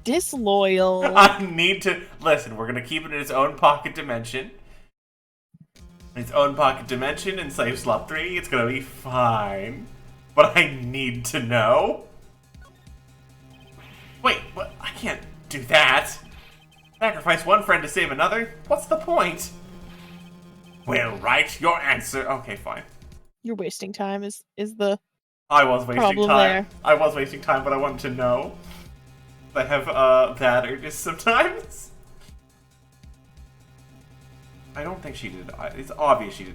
[SPEAKER 1] disloyal.
[SPEAKER 2] I need to listen. We're gonna keep it in its own pocket dimension. In its own pocket dimension in Slave Slot 3. It's gonna be fine, but I need to know. Wait, what? I can't do that. Sacrifice one friend to save another? What's the point?
[SPEAKER 3] Well, Wright, your answer.
[SPEAKER 2] Okay, fine.
[SPEAKER 1] You're wasting time is the
[SPEAKER 2] I was wasting
[SPEAKER 1] Problem
[SPEAKER 2] time.
[SPEAKER 1] there.
[SPEAKER 2] I was wasting time, but I wanted to know. I have bad urges sometimes. I don't think she did. It's obvious she did.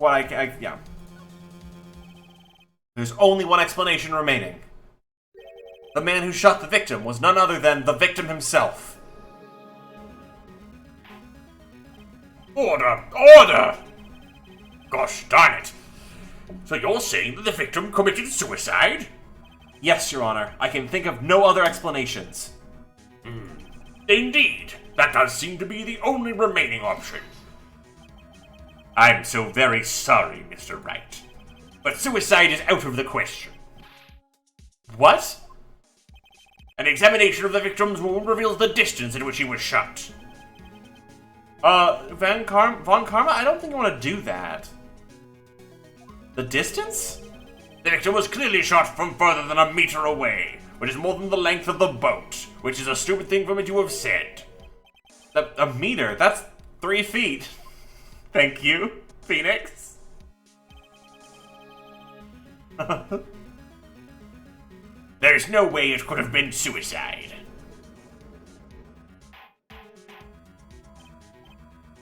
[SPEAKER 2] Yeah. There's only one explanation remaining. The man who shot the victim was none other than the victim himself.
[SPEAKER 3] Order! Order! Gosh darn it. So you're saying that the victim committed suicide?
[SPEAKER 2] Yes, Your Honor. I can think of no other explanations.
[SPEAKER 3] Indeed. That does seem to be the only remaining option. I'm so very sorry, Mr. Wright. But suicide is out of the question.
[SPEAKER 2] What?
[SPEAKER 3] An examination of the victim's wound reveals the distance in which he was shot.
[SPEAKER 2] Von Karma? I don't think you want to do that. The distance?
[SPEAKER 3] The victim was clearly shot from further than a meter away, which is more than the length of the boat, which is a stupid thing for me to have said.
[SPEAKER 2] A meter? That's 3 feet. Thank you, Phoenix.
[SPEAKER 3] There's no way it could have been suicide.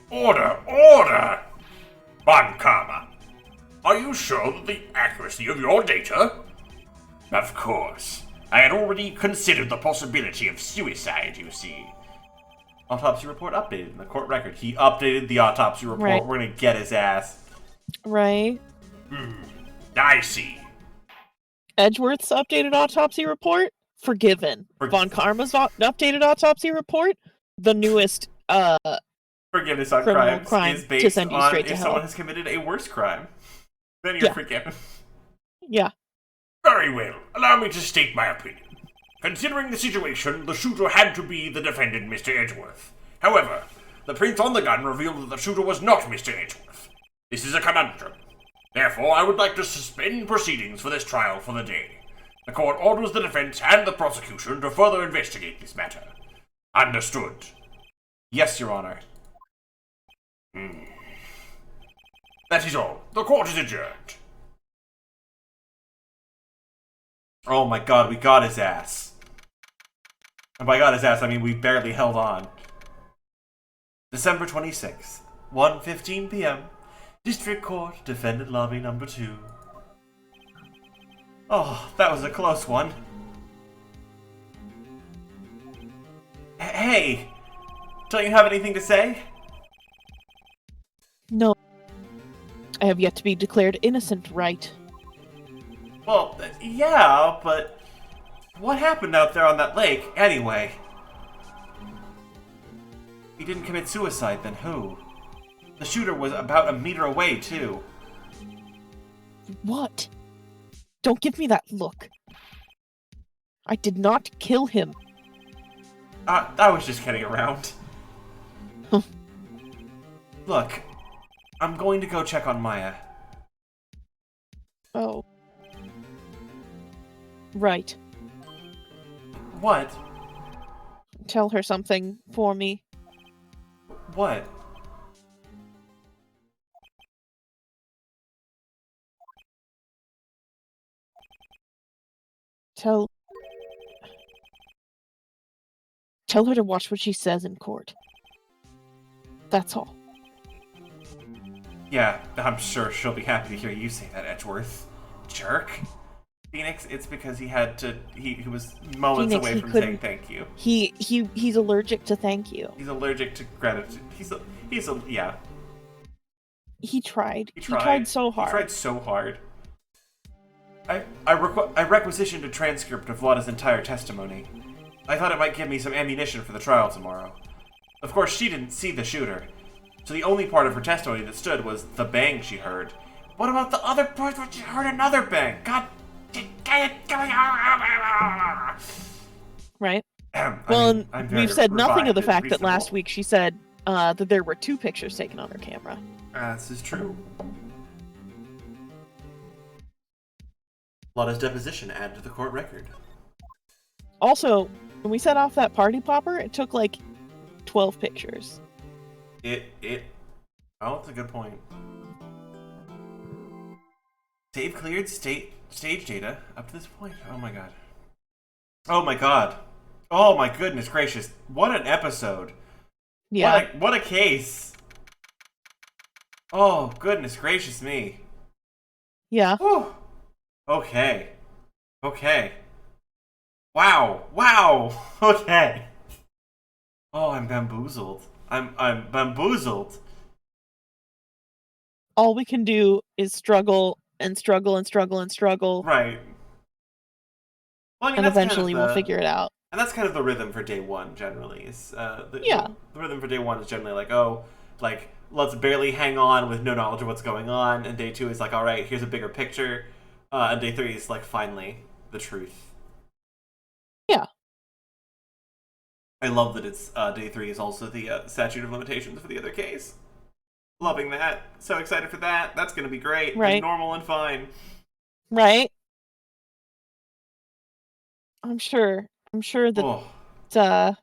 [SPEAKER 3] Order! Order! Von Karma, are you sure of the accuracy of your data? Of course. I had already considered the possibility of suicide, you see.
[SPEAKER 2] Autopsy report updated in the court record. He updated the autopsy report.
[SPEAKER 1] Right.
[SPEAKER 2] We're gonna get his ass.
[SPEAKER 1] right.
[SPEAKER 3] I see.
[SPEAKER 1] Edgeworth's updated autopsy report, forgiven. Von Karma's updated autopsy report, the newest
[SPEAKER 2] Forgiveness on
[SPEAKER 1] criminal
[SPEAKER 2] crimes
[SPEAKER 1] crime
[SPEAKER 2] is
[SPEAKER 1] to
[SPEAKER 2] based
[SPEAKER 1] send you
[SPEAKER 2] on
[SPEAKER 1] straight to
[SPEAKER 2] if
[SPEAKER 1] hell.
[SPEAKER 2] someone has committed a worse crime. Then you're
[SPEAKER 1] Yeah.
[SPEAKER 2] forgiven.
[SPEAKER 1] Yeah.
[SPEAKER 3] Very well. Allow me to state my opinion. Considering the situation, the shooter had to be the defendant, Mr. Edgeworth. However, the prints on the gun revealed that the shooter was not Mr. Edgeworth. This is a conundrum. Therefore, I would like to suspend proceedings for this trial for the day. The court orders the defense and the prosecution to further investigate this matter. Understood.
[SPEAKER 2] Yes, Your Honor.
[SPEAKER 3] That is all. The court is adjourned.
[SPEAKER 2] Oh my god, we got his ass. And by got his ass, I mean we barely held on. December 26th, 1:15 p.m. District Court, Defendant Lobby number 2. Oh, that was a close one. Hey! Don't you have anything to say?
[SPEAKER 1] No. I have yet to be declared innocent, right?
[SPEAKER 2] Well, yeah, but what happened out there on that lake, anyway? He didn't commit suicide, then who? The shooter was about a meter away, too.
[SPEAKER 1] What? Don't give me that look. I did not kill him.
[SPEAKER 2] I was just kidding around. Look, I'm going to go check on Maya.
[SPEAKER 1] Oh. Right.
[SPEAKER 2] What?
[SPEAKER 1] Tell her something for me.
[SPEAKER 2] What?
[SPEAKER 1] Tell her to watch what she says in court. That's all.
[SPEAKER 2] Yeah, I'm sure she'll be happy to hear you say that, Edgeworth. Jerk. Phoenix, it's because he had to. He was moments
[SPEAKER 1] Phoenix,
[SPEAKER 2] away
[SPEAKER 1] he
[SPEAKER 2] from
[SPEAKER 1] couldn't-
[SPEAKER 2] saying thank you.
[SPEAKER 1] He's allergic to thank you.
[SPEAKER 2] He's allergic to gratitude. Yeah.
[SPEAKER 1] He tried.
[SPEAKER 2] He
[SPEAKER 1] He
[SPEAKER 2] tried.
[SPEAKER 1] tried so hard.
[SPEAKER 2] He tried so hard. I requisitioned a transcript of Lana's entire testimony. I thought it might give me some ammunition for the trial tomorrow. Of course, she didn't see the shooter, so the only part of her testimony that stood was the bang she heard. What about the other part where she heard another bang? God,
[SPEAKER 1] Right?
[SPEAKER 2] Well,
[SPEAKER 1] We've said nothing of the fact that last week she said that there were 2 pictures taken on her camera.
[SPEAKER 2] This is true. Lana's deposition added to the court record.
[SPEAKER 1] Also, when we set off that party popper, it took like 12 pictures.
[SPEAKER 2] Oh, that's a good point. Save cleared stage data up to this point. Oh my god. Oh my god. Oh my goodness gracious. What an episode.
[SPEAKER 1] Yeah.
[SPEAKER 2] What a case. Oh, goodness gracious me.
[SPEAKER 1] Yeah.
[SPEAKER 2] Whew. Okay. Wow. Okay. Oh, I'm bamboozled. I'm bamboozled.
[SPEAKER 1] All we can do is struggle and struggle and struggle and struggle.
[SPEAKER 2] Right. Well, I mean,
[SPEAKER 1] And
[SPEAKER 2] that's
[SPEAKER 1] eventually
[SPEAKER 2] kind of
[SPEAKER 1] we'll figure it out.
[SPEAKER 2] And that's kind of the rhythm for day one, generally.
[SPEAKER 1] Yeah.
[SPEAKER 2] The rhythm for day one is generally like, let's barely hang on with no knowledge of what's going on. And day two is like, all right, here's a bigger picture. And day three is like, finally, the truth.
[SPEAKER 1] Yeah.
[SPEAKER 2] I love that it's day three is also the statute of limitations for the other case. Loving that. So excited for that. That's going to be great.
[SPEAKER 1] Right.
[SPEAKER 2] And normal and fine.
[SPEAKER 1] Right? I'm sure that that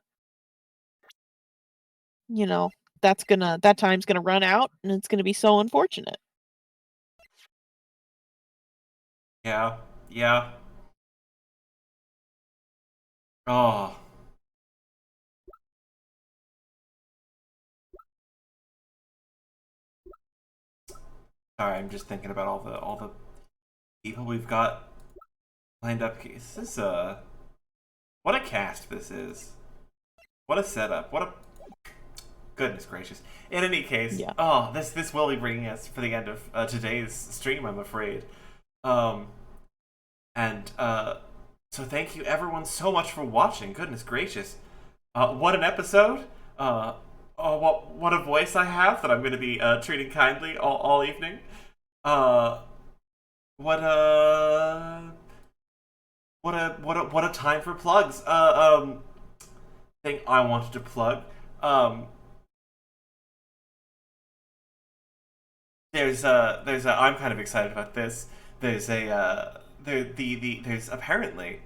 [SPEAKER 1] time's gonna run out, and it's gonna be so unfortunate.
[SPEAKER 2] Yeah. Oh. Sorry, I'm just thinking about all the people we've got lined up. This is what a cast this is. What a setup. What a goodness gracious. In any case,
[SPEAKER 1] Yeah.
[SPEAKER 2] Oh, this will be bringing us for the end of today's stream, I'm afraid. So thank you everyone so much for watching. Goodness gracious. What an episode. What a voice I have that I'm going to be treating kindly all evening. What a time for plugs. Thing I wanted to plug. There's I'm kind of excited about this. There's apparently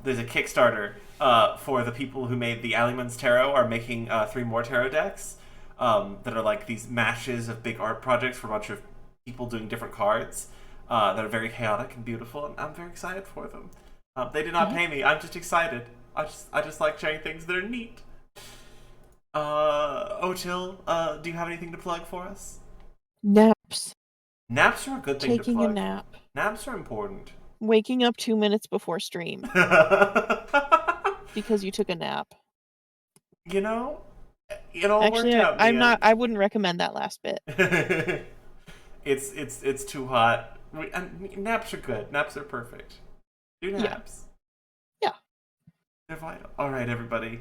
[SPEAKER 2] there's a Kickstarter for the people who made the Alleyman's Tarot are making 3 more tarot decks that are like these mashes of big art projects for a bunch of people doing different cards that are very chaotic and beautiful, and I'm very excited for them. They did not pay me. I'm just excited. I just like sharing things that are neat. Ohtil, do you have anything to plug for us?
[SPEAKER 1] Naps.
[SPEAKER 2] Naps are a good thing to plug.
[SPEAKER 1] Taking a nap.
[SPEAKER 2] Naps are important.
[SPEAKER 1] Waking up 2 minutes before stream because you took a nap.
[SPEAKER 2] You know, it all
[SPEAKER 1] Actually,
[SPEAKER 2] worked out.
[SPEAKER 1] I wouldn't recommend that last bit.
[SPEAKER 2] It's too hot. Naps are good. Naps are perfect. Do naps.
[SPEAKER 1] Yeah.
[SPEAKER 2] They're vital. All right, everybody.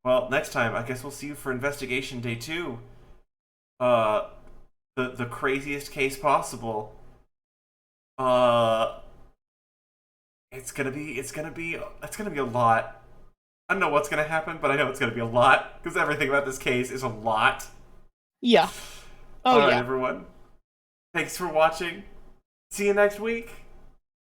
[SPEAKER 2] Well, next time I guess we'll see you for investigation day 2. The craziest case possible. it's gonna be a lot. I don't know what's gonna happen, but I know it's gonna be a lot because everything about this case is a lot.
[SPEAKER 1] Yeah. Oh,
[SPEAKER 2] All right,
[SPEAKER 1] yeah.
[SPEAKER 2] everyone. Thanks for watching. See you next week.